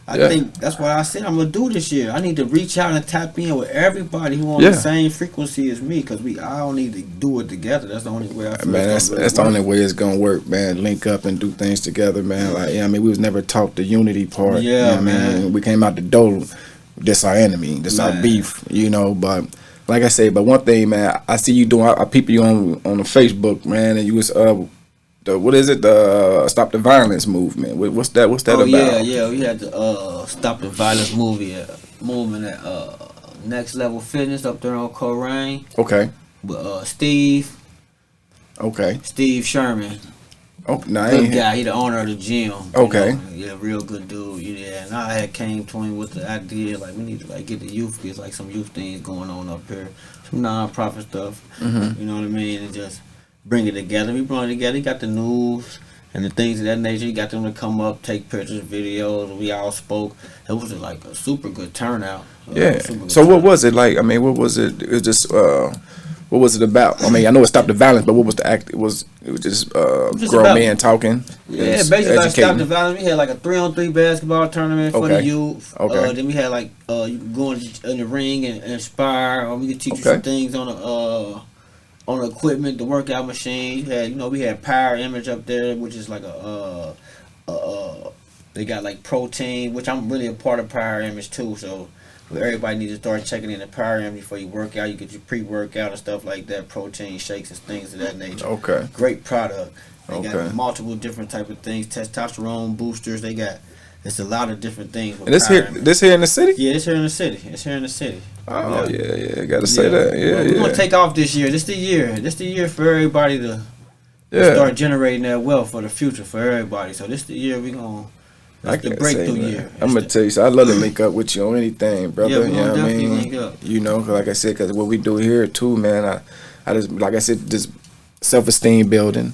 S3: I think that's what I said I'm going to do this year. I need to reach out and tap in with everybody who on the same frequency as me, because we all need to do it together. That's the only way I feel.
S1: Man, that's the only way it's going to work, man. Link up and do things together, man. Like, I mean, we was never taught the unity part.
S3: Yeah,
S1: you know man. I mean? We came out the door, this our enemy, this our beef, but like I say, but one thing, man, I see you doing, I peep you on the Facebook, man, and you was, what is it? The Stop the Violence movement. What's that about?
S3: Yeah. We had the Stop the Violence movement at Next Level Fitness up there on Coleraine.
S1: Okay.
S3: With Steve.
S1: Okay.
S3: Steve Sherman.
S1: Oh,
S3: good guy. He the owner of the gym.
S1: Okay.
S3: Yeah, real good dude. Yeah, and I had came to him with the idea like we need to like get the youth, get like some youth things going on up here, some non-profit stuff. You know what I mean, and just bring it together. We brought it together. He got the news and the things of that nature. He got them to come up, take pictures, videos. We all spoke. It was like a super good turnout.
S1: So what was it like? I mean, what was it? It was just what was it about? I mean, I know it stopped the violence, but what was the act? It was just grown men talking.
S3: Yeah, basically like stop the violence. We had like a 3-on-3 basketball tournament for the youth. Then we had like you going in the ring and inspire, or we could teach you some things on the equipment, the workout machine. We had Power Image up there, which is like they got like protein, which I'm really a part of Power Image too. So everybody needs to start checking in the Power Image before you work out. You get your pre-workout and stuff like that, protein shakes and things of that nature.
S1: Okay.
S3: Great product. They got multiple different type of things, testosterone boosters. They got it's a lot of different things.
S1: And this here in the city?
S3: Yeah, it's here in the city.
S1: Oh yeah. Gotta say that.
S3: We're gonna take off this year. This the year. This the year for everybody to start generating that wealth for the future for everybody. So this the year we gonna. That's the breakthrough year.
S1: I'm gonna tell you, so I love to link up with you on anything, brother.
S3: Yeah,
S1: you know what I mean?
S3: Link up.
S1: Cause like I said, cause what we do here too, man. I just like I said, just self-esteem building.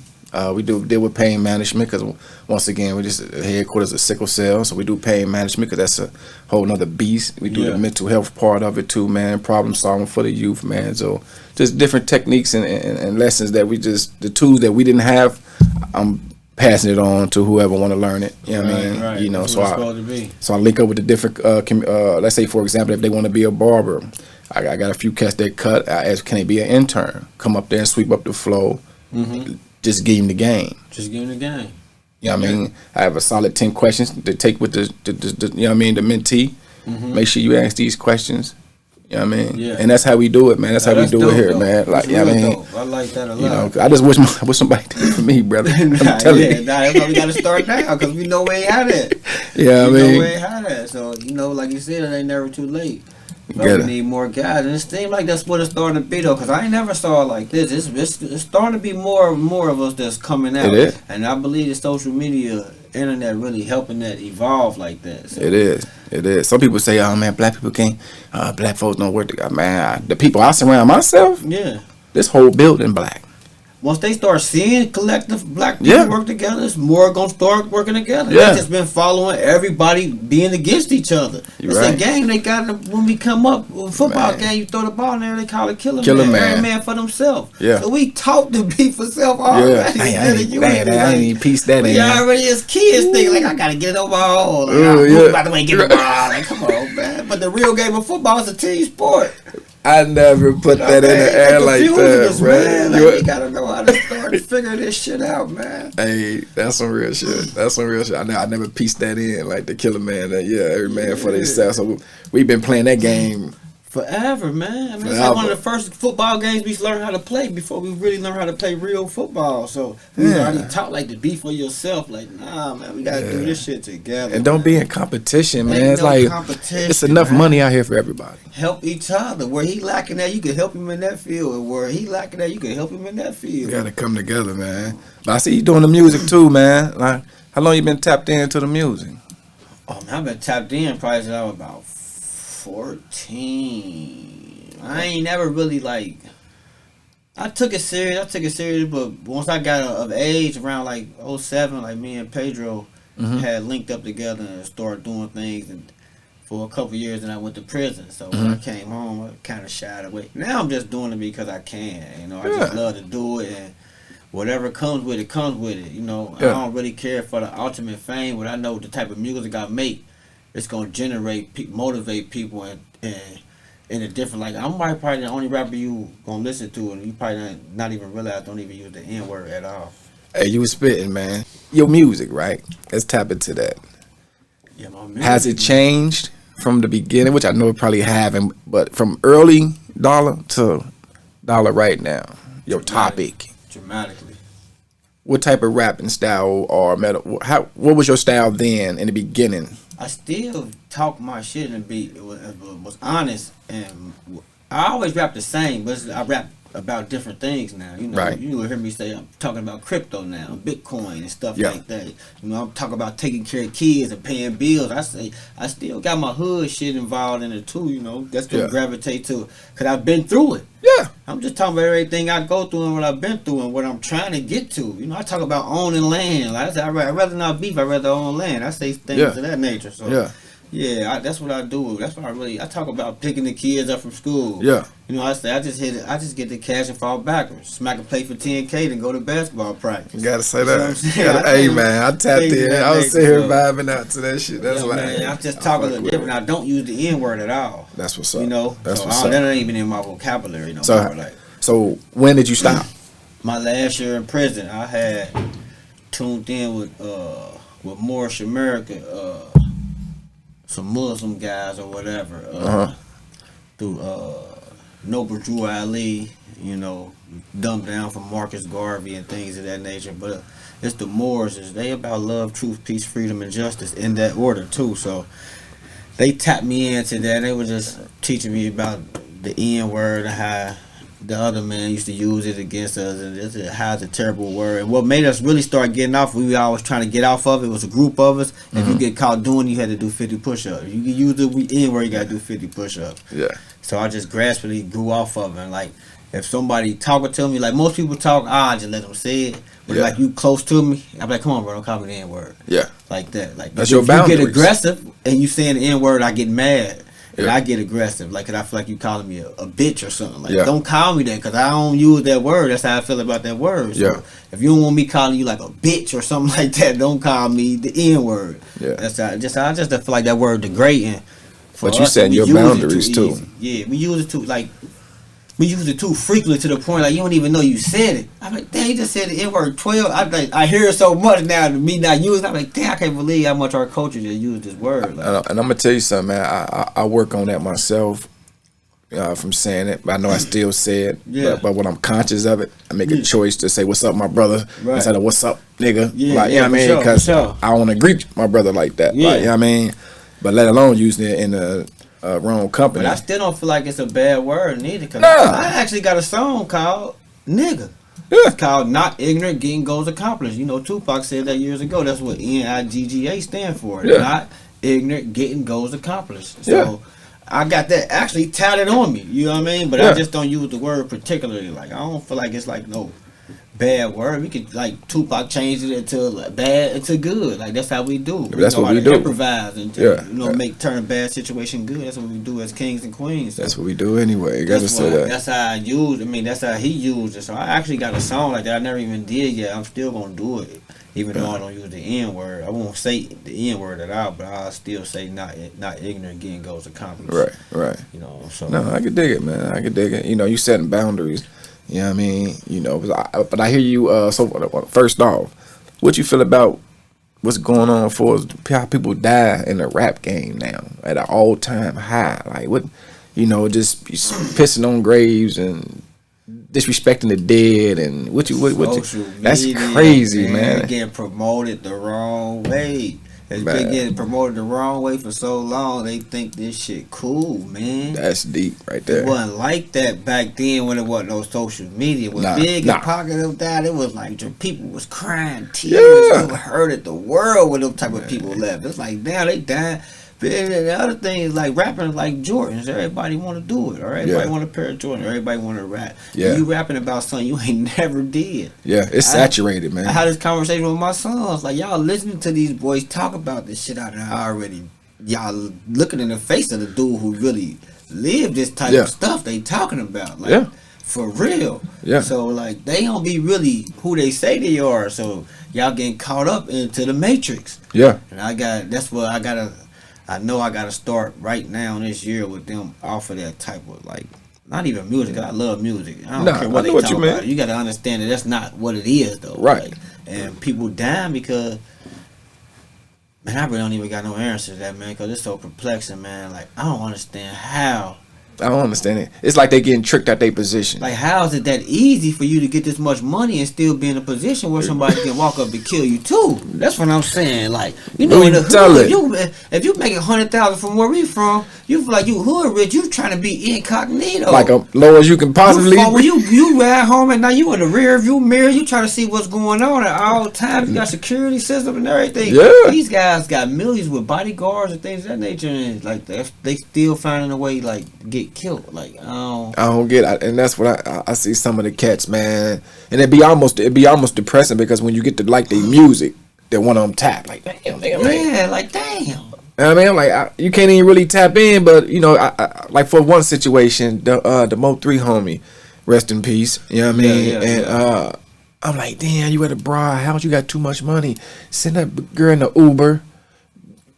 S1: We deal with pain management, because once again, we're just headquarters of sickle cell, so we do pain management, because that's a whole nother beast. We do the mental health part of it too, man. Problem solving for the youth, man. So just different techniques and lessons that the tools that we didn't have. I'm passing it on to whoever want to learn it. You know what I mean?
S3: Right.
S1: So I link up with the different. Let's say, for example, if they want to be a barber, I got a few cats that cut. I ask, can they be an intern? Come up there and sweep up the flow. Just give them the game.
S3: You know
S1: what I mean? I have a solid 10 questions to take with the you know what I mean, the mentee. Make sure you ask these questions. You know what I mean? Yeah. And that's how we do it, man. That's how we do it here, man. Like, you know what I mean?
S3: I like that a lot.
S1: I just wish somebody did it for me, brother. I'm telling you.
S3: That's why we got to start now, because we know we ain't had it.
S1: Yeah,
S3: we ain't had it. So, like you said, it ain't never too late. But we need more guys, and it seems like that's what it's starting to be, though. Because I ain't never saw it like this. It's starting to be more of us that's coming out.
S1: It is.
S3: And I believe the social media, internet, really helping that evolve like that. So.
S1: It is. Some people say, "Oh man, black people can't. Black folks don't work together." Man, the people I surround myself.
S3: Yeah.
S1: This whole building black.
S3: Once they start seeing collective black people work together, it's more gonna start working together.
S1: Yeah.
S3: They just been following everybody being against each other. It's a game they got when we come up. Football game, you throw the ball in there, they call it killer man. Every man for themselves. Yeah. So we taught to be for self already.
S1: I ain't even piece that in.
S3: We already as kids think like I gotta get it over all. Like, by the way, get the ball. Like, come on, man. But the real game of football is a team sport.
S1: I never put that in the air like that, man.
S3: You gotta know how to start to figure this shit out, man.
S1: Hey, that's some real shit. I never pieced that in, like the killer man. Every man for themselves. So we've been playing that game
S3: forever, man. I mean, it's like one of the first football games we learned how to play before we really learned how to play real football. So we already taught like to be for yourself. Like, nah, man, we gotta do this shit together.
S1: And don't be in competition, man. It's like it's enough money out here for everybody.
S3: Help each other. Where he lacking at, you can help him in that field. And where he lacking at, you can help him in that field.
S1: We gotta come together, man. But I see you doing the music too, man. Like, how long you been tapped into the music?
S3: Oh man, I've been tapped in probably since I was about 14. I ain't never really like I took it serious, but once I got of age, around like 07, like me and Pedro had linked up together and started doing things, and for a couple years, and I went to prison. So when I came home, I kind of shied away. Now I'm just doing it because I can. You know, I just love to do it, and whatever comes with it, comes with it. You know, I don't really care for the ultimate fame, but I know the type of music I make, it's gonna generate, motivate people, and in a different, like, I'm probably the only rapper you gonna listen to, and you probably not even realize don't even use the N word at all.
S1: Hey, you was spitting, man. Your music, right? Let's tap into that.
S3: Yeah, my music.
S1: Has it changed from the beginning, which I know it probably haven't, but from early Dalla to Dalla right now? Your topic.
S3: Dramatically.
S1: What type of rapping style or metal? What was your style then in the beginning?
S3: I still talk my shit and was honest, and I always rap the same, but I rap about different things now. You know, you will hear me say I'm talking about crypto now, Bitcoin and stuff like that. You know, I'm talking about taking care of kids and paying bills. I say I still got my hood shit involved in it too. You know, that's what gravitate to, cause I've been through it. Yeah, I'm just talking about everything I go through and what I've been through and what I'm trying to get to. You know, I talk about owning land. Like I said, I'd rather not beef. I'd rather own land. I say things of that nature. So that's what I do. That's what I talk about picking the kids up from school. Yeah. You know, I just get the cash and fall backwards. Smack a play for 10K, then go to basketball practice. You gotta say that.
S1: Hey man, I tapped in. I was sitting here vibing out to that shit. That's why.
S3: I just talk a little different. I don't use the N word at all.
S1: That's what's up.
S3: You know,
S1: that's what's up.
S3: That ain't even in my vocabulary. No more.
S1: So when did you stop?
S3: My last year in prison, I had tuned in with Moorish America, some Muslim guys or whatever, through Noble Drew Ali, you know, dumbed down from Marcus Garvey and things of that nature. But it's the Moors, they about love, truth, peace, freedom, and justice in that order too. So they tapped me into that. They were just teaching me about the N word and how the other man used to use it against us, and how it's a terrible word. And what made us really start getting off, we were always trying to get off of it. It was a group of us. If you get caught doing it, you had to do 50 push-ups. If you could use the N word, you got to do 50 push-ups. Yeah. So I just gradually grew off of it. And like, if somebody talking to me, like most people talk, I just let them say it. But like, you close to me, I'm like, come on, bro, don't call me the N word. Yeah. Like that. Like, that's your boundaries. If you get aggressive and you saying the N word, I get mad. And I get aggressive, like, cause I feel like you calling me a bitch or something. Like, don't call me that, cause I don't use that word. That's how I feel about that word. So if you don't want me calling you like a bitch or something like that, don't call me the N word. Yeah, that's how, I just feel like that word degrading.
S1: But you setting your boundaries too.
S3: Yeah, we use it too. Like, we use it too frequently to the point like you don't even know you said it. I'm like, damn, you just said the N word 12. I hear it so much now, me not using it. I'm like, damn, I can't believe how much our culture just use this word. Like,
S1: and I'm gonna tell you something, man. I work on that myself from saying it. I know I still say it, but when I'm conscious of it, I make a choice to say, "What's up, my brother?" Instead of "What's up, nigga?" Like, you know what I mean? Because I don't want to greet my brother like that. Like, you know what I mean? But let alone using it in the wrong company.
S3: But I still don't feel like it's a bad word neither. Cause I actually got a song called "Nigga." It's called "Not Ignorant, Getting Goals Accomplished." You know, Tupac said that years ago. That's what NIGGA stand for. Not ignorant, getting goals accomplished. So I got that actually tatted on me. You know what I mean? But I just don't use the word particularly. Like, I don't feel like it's like no bad word. We could, like, Tupac changed it into bad into good. Like, that's how we do.
S1: That's what we do.
S3: Improvise and turn a bad situation good. That's what we do as kings and queens. So
S1: that's what we do anyway. You gotta say that.
S3: That's how I use. I mean, that's how he used it. So I actually got a song like that. I never even did yet. I'm still gonna do it, even though I don't use the N word. I won't say the N word at all, but I'll still say not ignorant, getting goals accomplished. Right. You know. So
S1: no, I can dig it, man. I can dig it. You know, you setting boundaries. You know what I mean? You know, but I hear you, so first off, what you feel about what's going on for how people die in the rap game now at an all-time high? Like, what, you know, just pissing on graves and disrespecting the dead and what you that's crazy, man.
S3: Getting promoted the wrong way. It's been getting promoted the wrong way for so long. They think this shit cool, man.
S1: That's deep right there.
S3: It wasn't like that back then when it wasn't no social media. It was big and pocket of that. It was like people was crying tears. It hurted the world when those type of people left. It's like, damn, they died. The other thing is like rapping like Jordans. Everybody want to do it, or everybody want a pair of Jordans. Everybody want to rap. Yeah. You rapping about something you ain't never did.
S1: Yeah, it's saturated, man.
S3: I had this conversation with my sons. Like, y'all listening to these boys talk about this shit out there already. Y'all looking in the face of the dude who really lived this type of stuff they talking about. Like, for real. Yeah. So like they don't be really who they say they are. So y'all getting caught up into the matrix. Yeah. And I know I gotta start right now this year with them off of that type of like, not even music. I love music. I don't care what they talk about. You gotta understand that that's not what it is though. Right. Like, and people dying because, man, I really don't even got no answer to that, man, because it's so perplexing, man. Like, I don't understand how.
S1: I don't understand it. It's like they getting tricked out their position.
S3: Like, how is it that easy for you to get this much money and still be in a position where somebody can walk up and kill you too? That's what I'm saying. Like, you know, in the hood, if you make 100,000 from where we from, you feel like you hood rich. You trying to be incognito,
S1: like as low as you can possibly.
S3: You ride home and now you in the rear view mirror. You trying to see what's going on at all times. You got security system and everything. Yeah. These guys got millions with bodyguards and things of that nature, and like they still finding a way like get killed. Like I
S1: don't get it. And that's what I see some of the cats, man, and it'd be almost depressing because when you get to like their music, they want them tap like damn,
S3: like damn.
S1: I mean, like you can't even really tap in, but you know, I like for one situation, the Mo 3 homie, rest in peace. You know what I mean? I'm like, damn, you at a broad house, you got too much money. Send that girl in the Uber.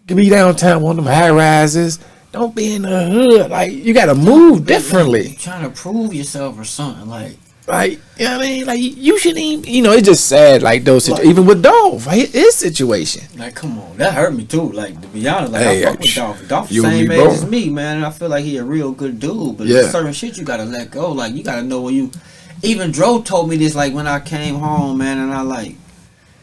S1: Be downtown, one of them high rises. Don't be in the hood. Like, you gotta move differently.
S3: You trying to prove yourself or something. Like,
S1: you know what I mean? Like, you shouldn't even, you know, it's just sad, like, those situations. Even with Dolph, his situation.
S3: Like, come on. That hurt me, too. Like, to be honest, like, I fuck with Dolph. Dolph the same age as me, man. I feel like he a real good dude. But there's certain shit you gotta let go. Like, you gotta know when you... Even Dro told me this, like, when I came home, man, and I, like...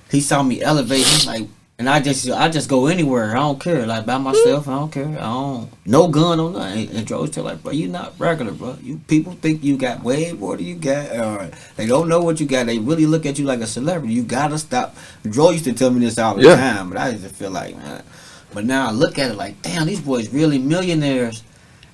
S3: He saw me elevate. He's like... And I just go anywhere. I don't care. Like, by myself, I don't care. No gun or nothing. And Dro's tell like, bro, you not regular, bro. You people think you got way more than you got. They don't know what you got. They really look at you like a celebrity. You gotta stop. Dro used to tell me this all the time, but I used to feel like, man. But now I look at it like, damn, these boys really millionaires,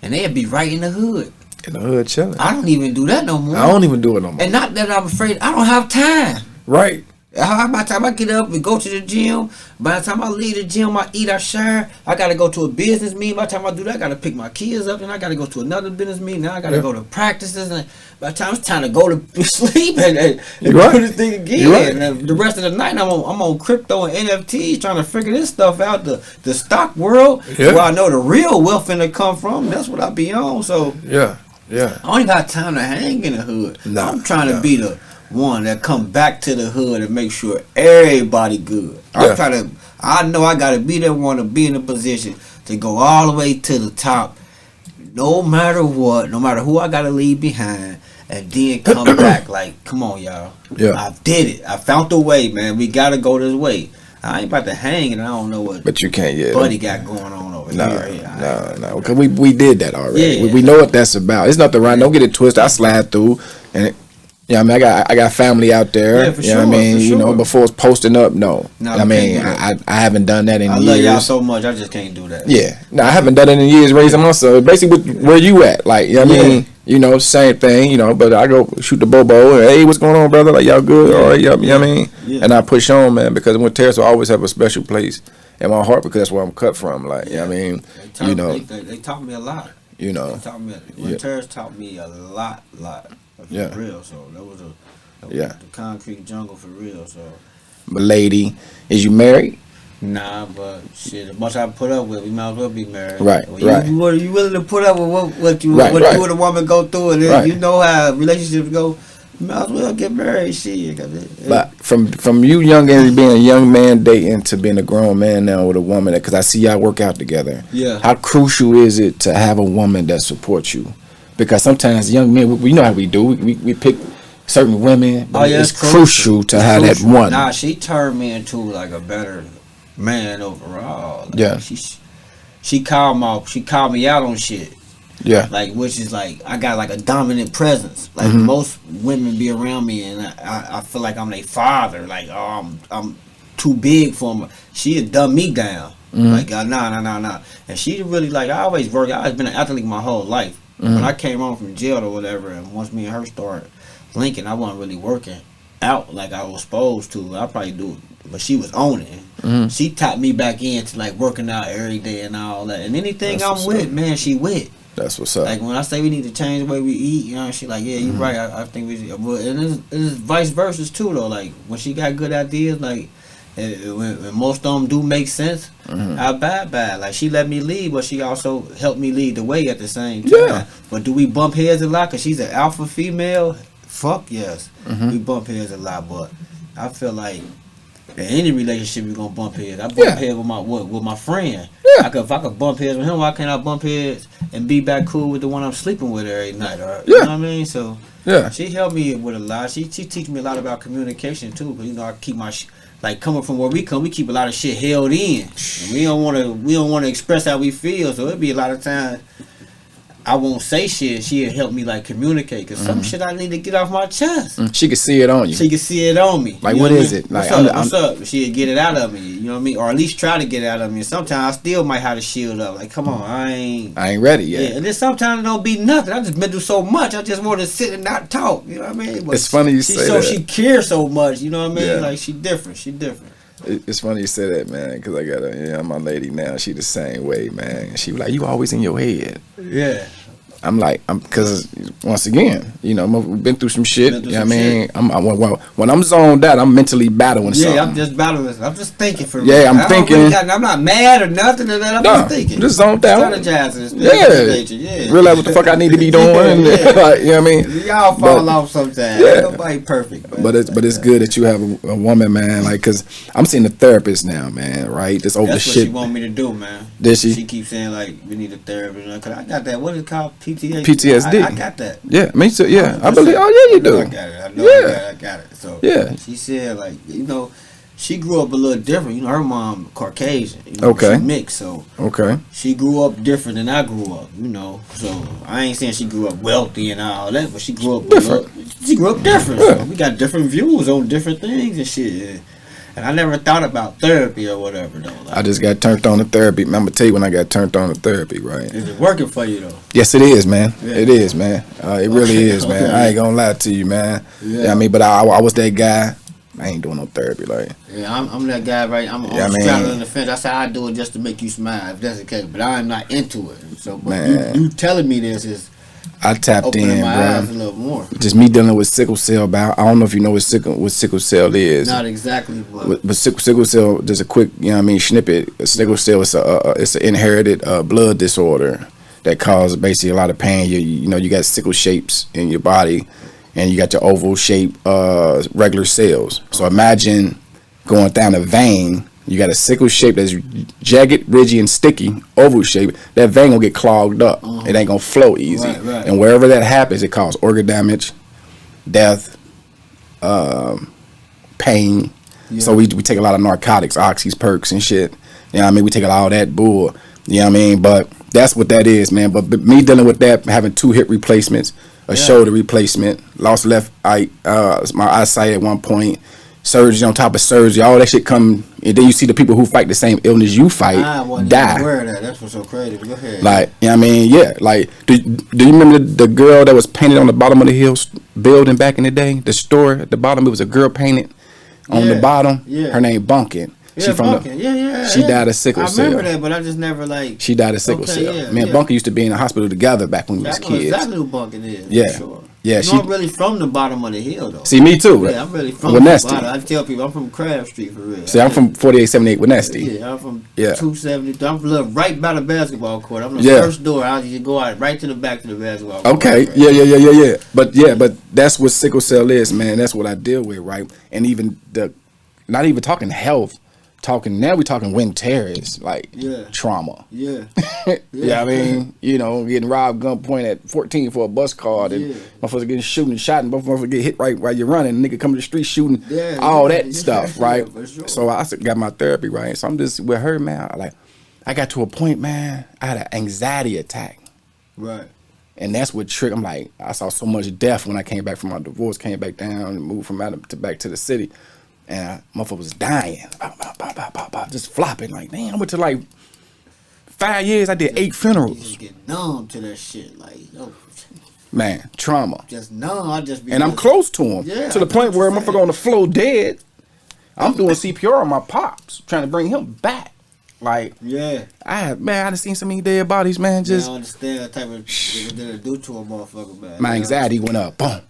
S3: and they'd be right in the hood.
S1: In the hood chilling.
S3: I don't even do that no more.
S1: I don't even do it no more.
S3: And not that I'm afraid. I don't have time.
S1: Right.
S3: By the time I get up and go to the gym, by the time I leave the gym, I eat, I shower, I gotta go to a business meeting. By the time I do that, I gotta pick my kids up, and I gotta go to another business meeting. Now I gotta go to practices, and by the time it's time to go to sleep and do this thing again, and the rest of the night I'm on crypto and NFTs trying to figure this stuff out. The stock world, where I know the real wealth finna come from. That's what I be on. So I don't even got time to hang in the hood. I'm trying to be the one that come back to the hood and make sure everybody good. I know I gotta be that one to be in a position to go all the way to the top, no matter what, no matter who I gotta leave behind, and then come back. Like, come on, y'all. I did it. I found the way, man. We gotta go this way. I ain't about to hang, and I don't know what.
S1: But you can't yet.
S3: Buddy got going on over here.
S1: No. Because we did that already. We know what that's about. It's nothing right. Don't get it twisted. I slide through, and I mean, I got family out there. Yeah, for sure. Know what I mean, you know, before it's posting up, no. I mean, I haven't done that in years. I love
S3: y'all so much. I just can't do that.
S1: Yeah, no, I haven't done it in years. Raising my son, basically, where you at? Like, you know what I mean, you know, same thing. You know, but I go shoot the bobo. And, hey, what's going on, brother? Like, y'all good? All right, you know what I mean? Yeah. And I push on, man, because when Terrace will always have a special place in my heart because that's where I'm cut from. Like, you know what I mean, you know,
S3: they taught me a lot.
S1: You know,
S3: Terrace taught me a lot. For real. So that was the concrete jungle for real. So,
S1: but lady, is you married?
S3: Nah, but shit, as much I put up with, we might as well be married.
S1: Right.
S3: You willing to put up with what you and a woman go through, and then you know how relationships go. You might as well get married, shit.
S1: But from you young and being a young man dating to being a grown man now with a woman, because I see y'all work out together.
S3: Yeah.
S1: How crucial is it to have a woman that supports you? Because sometimes young men, we know how we do. We pick certain women, but it's crucial to have that one.
S3: Nah, she turned me into like a better man overall. Like,
S1: yeah.
S3: She called me out on shit.
S1: Yeah.
S3: Like, which is like, I got like a dominant presence. Like most women be around me, and I feel like I'm their father. Like, oh, I'm too big for them. She had dumbed me down. Like, nah. And she really, like, I always been an athlete my whole life. When I came home from jail or whatever, and once me and her started linking, I wasn't really working out like I was supposed to. I probably do it, but she was on it. She taught me back into, like, working out every day and all that. And anything that's I'm with, up. Man, she with.
S1: That's what's up.
S3: Like, when I say we need to change the way we eat, you know, she like, yeah, you're right. I think we should. And it's vice versa, too, though. Like, when she got good ideas, like, when most of them do make sense, I bad. Like, she let me lead, but she also helped me lead the way at the same time. Yeah. But do we bump heads a lot? Because she's an alpha female? Fuck yes. We bump heads a lot, but I feel like in any relationship you're gonna bump heads. I bump heads with my friend. Yeah. If I could bump heads with him, why can't I bump heads and be back cool with the one I'm sleeping with every night? Or, you know what I mean? So she helped me with a lot. She teach me a lot about communication too. But you know, I keep my like coming from where we come, we keep a lot of shit held in. And we don't want to express how we feel. So it'd be a lot of times I won't say shit. She'll help me like communicate because some shit I need to get off my chest.
S1: She can see it on you.
S3: She can see it on me.
S1: Like, what is it? Like,
S3: what's up? She'll get it out of me. You know what I mean? Or at least try to get it out of me. Sometimes I still might have to shield up. Like, come on, I ain't
S1: ready yet.
S3: Yeah, and then sometimes it don't be nothing. I just been through so much. I just want to sit and not talk. You know what I mean? But
S1: it's funny you say that.
S3: She cares so much. You know what I mean? Like, she different.
S1: It's funny you say that, man, because I got my lady now. She the same way, man. She was like, you always in your head.
S3: Yeah.
S1: I'm like, because once again, you know, we've been through some shit. You know what I mean? When I'm zoned out, I'm mentally battling something.
S3: Yeah, I'm just battling. I'm just thinking for
S1: me. Yeah, I'm thinking.
S3: I'm not mad or nothing. I'm just thinking.
S1: Just zoned out.
S3: Strategizing.
S1: Yeah. Realize what the fuck I need to be doing. Like, you know what I mean?
S3: Y'all fall off sometimes. Yeah. Nobody perfect. Man.
S1: But it's good that you have a woman, man. Like, because I'm seeing a therapist now, man. Right? Just over
S3: That's
S1: the
S3: shit.
S1: That's
S3: what she want me to do, man.
S1: Did she?
S3: She keeps saying, like, we need a therapist. Cause I got that. What is it called?
S1: PTSD.
S3: I got that.
S1: Yeah, me too. Yeah, I believe. Oh yeah, you do.
S3: I got it. I got it. So
S1: yeah,
S3: she said, like, you know, she grew up a little different. You know, her mom Caucasian. You know,
S1: okay.
S3: She mixed, so
S1: okay.
S3: She grew up different than I grew up. You know, so I ain't saying she grew up wealthy and all that, but she grew up different. She grew up different. Yeah. So we got different views on different things and shit. And I never thought about therapy or whatever, though. Like,
S1: I just got turned on to therapy. I'm going to tell you when I got turned on to therapy, right?
S3: Is it working for you, though?
S1: Yes, it is, man. Yeah. It is, man. It really is, man. Okay. I ain't going to lie to you, man. Yeah. You know what I mean? But I was that guy. I ain't doing no therapy, like.
S3: Yeah, I'm that guy, right? I'm straddling the fence. I say I do it just to make you smile, if that's the case. But I'm not into it. So, but you telling me this is...
S1: I tapped in,
S3: my
S1: bro.
S3: Eyes a little more.
S1: Just me dealing with sickle cell. I don't know if you know what sickle cell is.
S3: Not exactly,
S1: but sickle cell. Just a quick, you know what I mean, snippet. Sickle cell is it's an inherited blood disorder that causes basically a lot of pain. You know, you got sickle shapes in your body, and you got your oval shape regular cells. So imagine going down a vein. You got a sickle shape that's jagged, ridgy, and sticky, oval shape. That vein gonna get clogged up. It ain't gonna flow easy.
S3: Right.
S1: And wherever that happens, it causes organ damage, death, pain. Yeah. So we take a lot of narcotics, oxys, perks, and shit. You know what I mean? We take a lot of that bull. You know what I mean? But that's what that is, man. But me dealing with that, having 2 hip replacements, a shoulder replacement, lost left eye, my eyesight at one point. Surgery on top of surgery, all that shit come, and then you see the people who fight the same illness you fight die.
S3: Aware of that. That's what's so crazy. Go ahead.
S1: Like, you know what I mean? Yeah. Like, do you remember the girl that was painted on the bottom of the hill building back in the day? The store at the bottom, it was a girl painted on the bottom. Yeah. Her name Bunkin.
S3: She
S1: She died of sickle cell.
S3: I remember that, but I just never like.
S1: She died of sickle cell. Me and Bunkin used to be in the hospital together back when we was kids.
S3: Exactly who Bunkin is.
S1: Yeah.
S3: For sure.
S1: Yeah,
S3: I'm really from the bottom of the hill, though.
S1: See, me too.
S3: Yeah, I'm really from the bottom. I tell people I'm from Crab Street, for real.
S1: See, I'm from 4878 Winesty.
S3: Yeah, I'm from 270. I'm right by the basketball court. I'm the first door. I just go out right to the back to the basketball court.
S1: Okay, yeah. But that's what sickle cell is, man. That's what I deal with, right? And even not even talking health. Now we're talking Winton Terrace, like trauma.
S3: Yeah.
S1: Yeah, I mean, you know, getting robbed gunpoint at 14 for a bus card, and motherfuckers getting shooting and shot, and motherfuckers get hit right while you're running, nigga come to the street shooting, all that stuff, right? Sure. So I got my therapy, right? So I'm just with her, man. I got to a point, man, I had an anxiety attack.
S3: Right.
S1: And that's what triggered. I'm like, I saw so much death when I came back from my divorce, came back down and moved from out to back to the city. and motherfucker was dying, just flopping. Like, damn, I went to like 5 years. I did 8 funerals.
S3: You just get numb to that shit, like, oh.
S1: Man, trauma.
S3: Just numb. I just be.
S1: And I'm close to him, to the point where motherfucker on the floor dead. I'm doing CPR on my pops, trying to bring him back. Like, I done seen so many dead bodies, man. Just
S3: I don't understand that type of shit that it do to a motherfucker, man.
S1: My anxiety went up. Boom.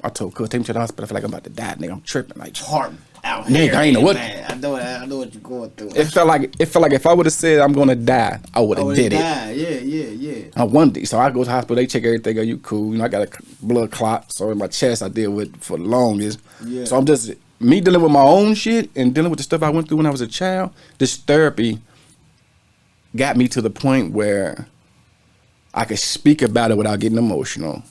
S1: I told Cuz, take me to the hospital. I feel like I'm about to die, nigga. I'm tripping. Like,
S3: heart out
S1: nigga,
S3: here,
S1: I ain't know what.
S3: Man. I know what you're going through.
S1: It felt like if I would have said I'm gonna die, I would have did it.
S3: Yeah.
S1: I wondered. So I go to the hospital. They check everything. Are you cool? You know, I got a blood clot. So in my chest, I deal with for the longest. Yeah. So I'm just me dealing with my own shit and dealing with the stuff I went through when I was a child. This therapy got me to the point where I could speak about it without getting emotional.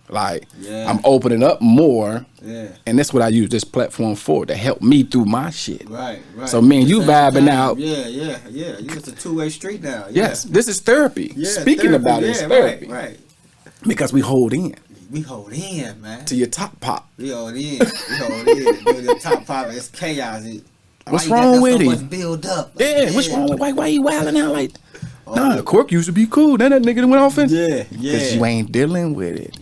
S1: Like, I'm opening up more, and that's what I use this platform for, to help me through my shit.
S3: Right.
S1: So me and you vibing out.
S3: Yeah. It's a two-way street now.
S1: Yes, this is therapy. Speaking about it is therapy.
S3: Right.
S1: Because we hold in.
S3: We hold in, man.
S1: To your top pop.
S3: We hold in. Dude, your top pop, it's chaos.
S1: What's wrong with it?
S3: So much build up.
S1: Like, what's wrong with why you wilding out like? Nah, the cork used to be cool. Then that nigga went off and because you ain't dealing with it.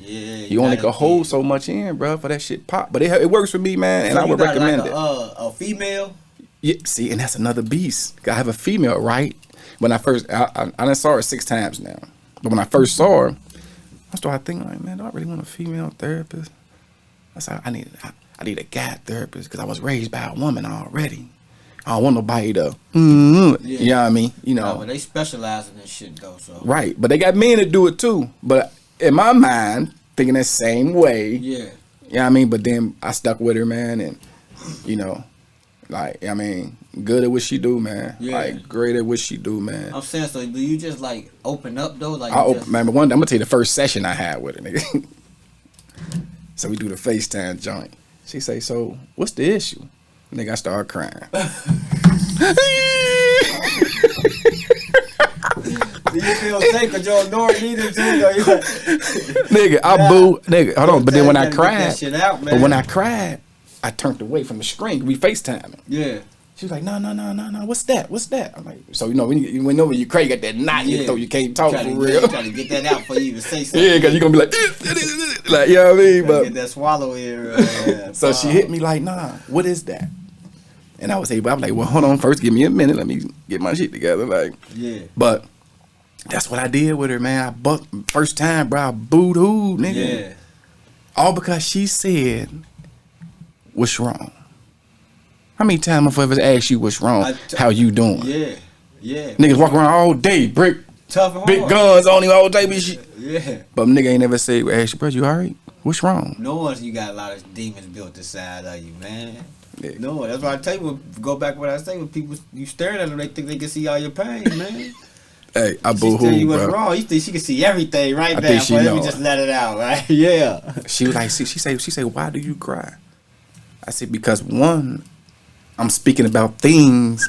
S1: You only can hold so much in, bro, for that shit pop. But it works for me, man, and I would recommend it.
S3: A female.
S1: Yeah, see, and that's another beast. I have a female, right? When I first, I done saw her 6 times now. But when I first saw her, I started thinking like, man, do I really want a female therapist? I said, I need a guy therapist because I was raised by a woman already. I don't want nobody to, you know what I mean? You know.
S3: But they specialize in this shit though, so.
S1: Right, but they got men that do it too. But in my mind, thinking that same way. Yeah. You know what I mean? But then I stuck with her, man, and, you know, like, I mean, good at what she do, man. Yeah. Like, great at what she do, man.
S3: I'm saying, so do you just, like, open up, though? Like,
S1: man, but one day, I'm going to tell you the first session I had with her, nigga. So we do the FaceTime joint. She say, so, what's the issue? Nigga, I start crying.
S3: Do you feel safe because your door needed to?
S1: Nigga, I boo. Nigga, hold on. But then when I cried, I turned away from the screen. We FaceTiming. Yeah. She was like, no. What's that? I'm like, so you know when you cry, you got that knot in your throat. You can't talk for real.
S3: You try to get that out before you even say something.
S1: Yeah, because you're going to be like, you know what I mean? But
S3: get that swallow ear.
S1: So she hit me like, nah, what is that? And I was like, well, hold on first. Give me a minute. Let me get my shit together. Like, but that's what I did with her, man. I bucked first time, bro. I booed-hoo, nigga. Yeah. All because she said, what's wrong? How many times I've ever asked you what's wrong? How you doing? Yeah. Niggas walk around all day,
S3: tough and
S1: big
S3: hard.
S1: guns on him all day, bitch. Shit.
S3: Yeah.
S1: But nigga ain't never say, ask you, bro, you all right? What's wrong?
S3: Knowing you got a lot of demons built inside of you, man. Yeah. No, that's why I tell you, go back to what I say, when people, you staring at them, they think they can see all your pain, man.
S1: Hey, I boo-hoo,
S3: bro. You what's wrong. You think she can see everything right now, but let me just let it out, right? Yeah.
S1: She was like, she said, why do you cry? I said, because one, I'm speaking about things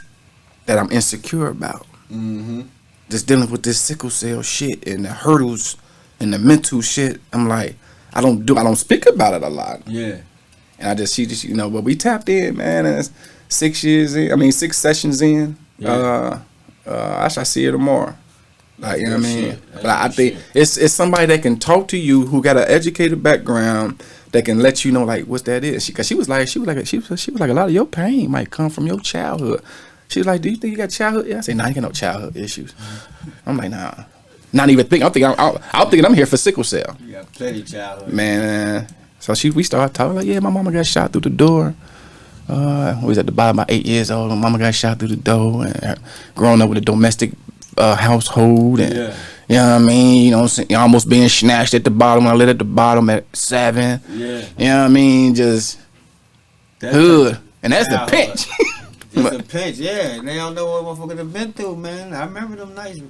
S1: that I'm insecure about. Mm-hmm. Just dealing with this sickle cell shit and the hurdles and the mental shit. I'm like, I don't speak about it a lot. Yeah. And she just, you know, but we tapped in, man, and it's 6 sessions in. Yeah. I shall see her tomorrow. Like, you know what I mean? But I think it's somebody that can talk to you who got an educated background that can let you know like what that is. Because she was like a lot of your pain might come from your childhood. She was like, do you think you got childhood? Yeah, I said, nah, you got no childhood issues. I'm like, nah. Not even thinking. I'm thinking I'm here for sickle cell.
S3: You got plenty of childhood.
S1: Man. So we started talking like, yeah, my mama got shot through the door. We was at the bottom, about 8 years old. My mama got shot through the door, and growing up with a domestic household, and you know what I mean. You know, almost being snatched at the bottom. When I lived at the bottom at 7. Yeah, you know what I mean. Just hood, and that's the pinch.
S3: That's the pinch, yeah. And they don't know what motherfuckers have been through, man. I remember them nights.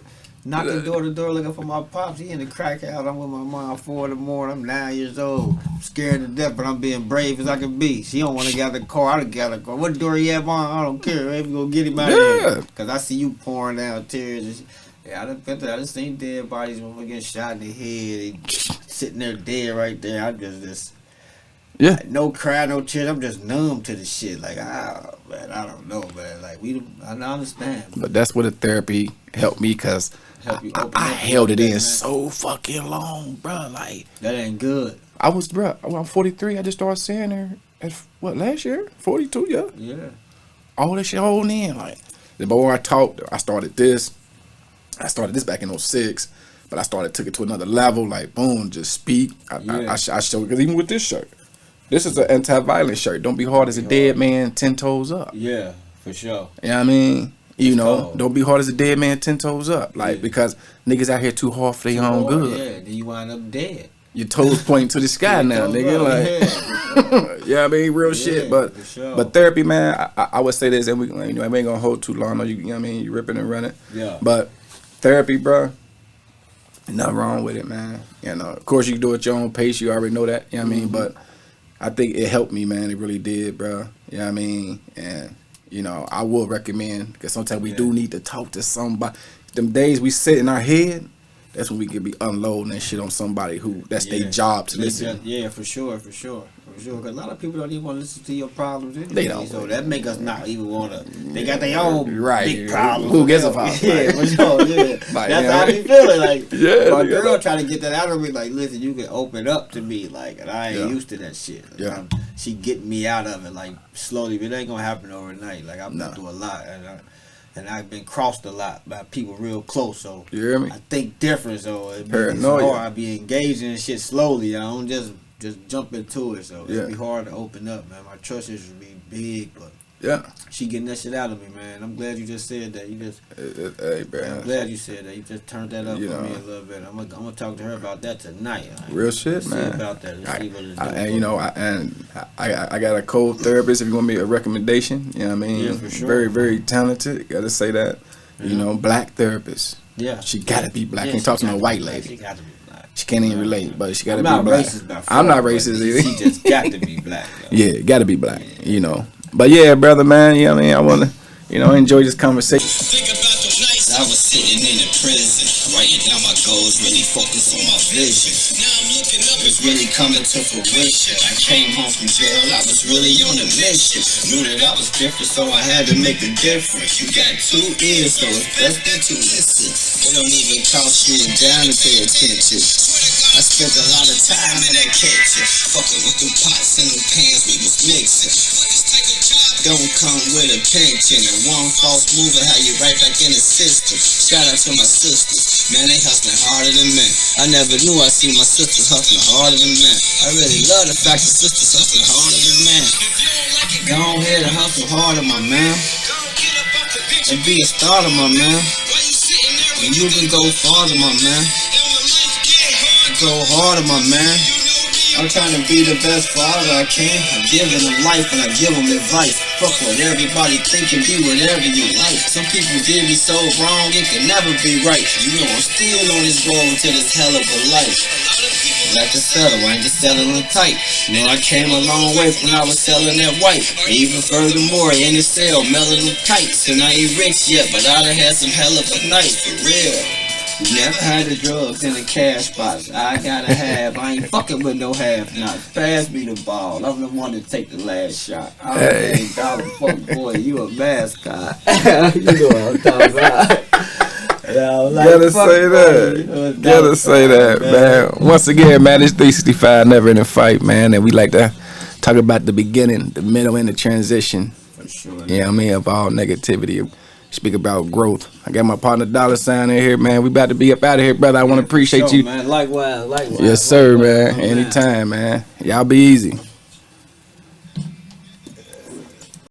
S3: Knocking door to door looking for my pops. He in the crack house. I'm with my mom 4 in the morning. I'm 9 years old. I'm scared to death, but I'm being brave as I can be. She don't want to get the car. I done got the car. What door he have on? I don't care. Maybe go get him out of here. Because I see you pouring down tears. And I done seen dead bodies when we getting shot in the head. They sitting there dead right there. I just
S1: Yeah.
S3: Like, no cry, no tears. I'm just numb to the shit. Like, man, I don't know, man. Like, I understand.
S1: But that's what the therapy helped me, because I held it in so fucking long, bro. Like,
S3: that ain't good.
S1: Bro, I'm 43. I just started seeing her at, last year? 42, yeah.
S3: Yeah.
S1: All that shit holding in. Like, the more I talked, I started this back in 06, but I took it to another level. Like, boom, just speak. I showed, because even with this shirt, this is an anti-violence shirt. Don't be hard as a dead man 10 toes up.
S3: Yeah, for sure.
S1: You know what I mean? Don't be hard as a dead man 10 toes up. Like, because niggas out here too hard for their own good.
S3: Yeah, then you wind up dead.
S1: Your toes pointing to the sky now, nigga. Like, yeah, I mean, real shit. But but therapy, man, I would say this, and we ain't gonna hold too long. You know what I mean? You ripping and running.
S3: Yeah.
S1: But therapy, bro, nothing wrong with it, man. Of course you can do it at your own pace. You already know that. You know what I mean? But I think it helped me, man. It really did, bro. You know what I mean? And I will recommend, because sometimes we do need to talk to somebody. Them days we sit in our head, that's when we could be unloading and shit on somebody who that's their job to listen.
S3: Yeah, for sure. Because a lot of people don't even want to listen to your problems anyway.
S1: They don't.
S3: So that make us not even want to. They got their own big problems.
S1: Who gives a fuck?
S3: Yeah, for sure. Yeah, that's how I be feeling. Like, my girl trying to get that out of me. Like, listen, you can open up to me. Like, and I ain't used to that shit. Like, she getting me out of it. Like, slowly, but it ain't gonna happen overnight. Like, I've been through a lot, and I've been crossed a lot by people real close, so
S1: you hear me?
S3: I think different, so it's hard. I be engaging in shit slowly. I don't just jump into it, so it'd be hard to open up, man. My trust issues be big, but she getting that shit out of me, man. I'm glad you just said that.
S1: Hey, man.
S3: I'm glad you said that. You just turned that up for me a little bit. I'm gonna talk to her about that tonight.
S1: Real shit, man.
S3: About that.
S1: I got a co-therapist. If you want me a recommendation, you know what I mean.
S3: Yeah, for sure.
S1: Very, very talented. Got to say that. Black therapist.
S3: Yeah.
S1: She gotta be black. Can't talk to no white lady.
S3: She got to be black.
S1: She can't even relate, but she gotta be
S3: black.
S1: I'm not racist either.
S3: She just got to be black.
S1: Yeah, gotta be black. But yeah, brother, man. You know what I mean. I wanna, enjoy this conversation.
S2: Think about the nights I was sitting in the prison, writing down my goals, really focus on my vision. Now I'm looking up, it's really coming to fruition. I came home from jail, I was really on a mission. Knew that I was different, so I had to make a difference. You got 2 ears, so it's best that you listen. It don't even cost you a dime to pay attention. I spent a lot of time in that kitchen, fucking with them pots and them pans we was mixing. Don't come with a pension, and one false move will have you right back in the system. Shout out to my sisters, man, they hustling harder than men. I never knew I see my sisters hustling harder than men. I really love the fact that sisters hustling harder than men. Go ahead and hustle harder, my man, and be a starter, my man. And you can go farther, my man. Go harder, my man. I'm trying to be the best father I can. I'm giving them life and I give them advice. Fuck what everybody think and be whatever you like. Some people did me so wrong, it can never be right. I'm still on this road to this hell of a life. I like to settle, I ain't just settling tight. I came a long way from when I was selling that white. Even furthermore, in the cell, melting them kites. And I ain't rich yet, but I done had some hell of a night, for real. Never had the drugs in the cash box. I gotta have. I ain't fucking with no half-nots. Pass me the ball. I'm the one to take the last shot. Hey, dollar fuck boy, you a mascot. You know what I'm talking about.
S1: Gotta say that. Gotta say that, man. Once again, man, it's 365 Never Ending Fight, man, and we like to talk about the beginning, the middle, and the transition.
S3: For sure.
S1: You know what I mean? Of all negativity. Speak about growth. I got my partner Dalla in here, man. We about to be up out of here, brother. I want to appreciate you.
S3: Man. Likewise.
S1: Yes, sir, man. Anytime, man. Y'all be easy.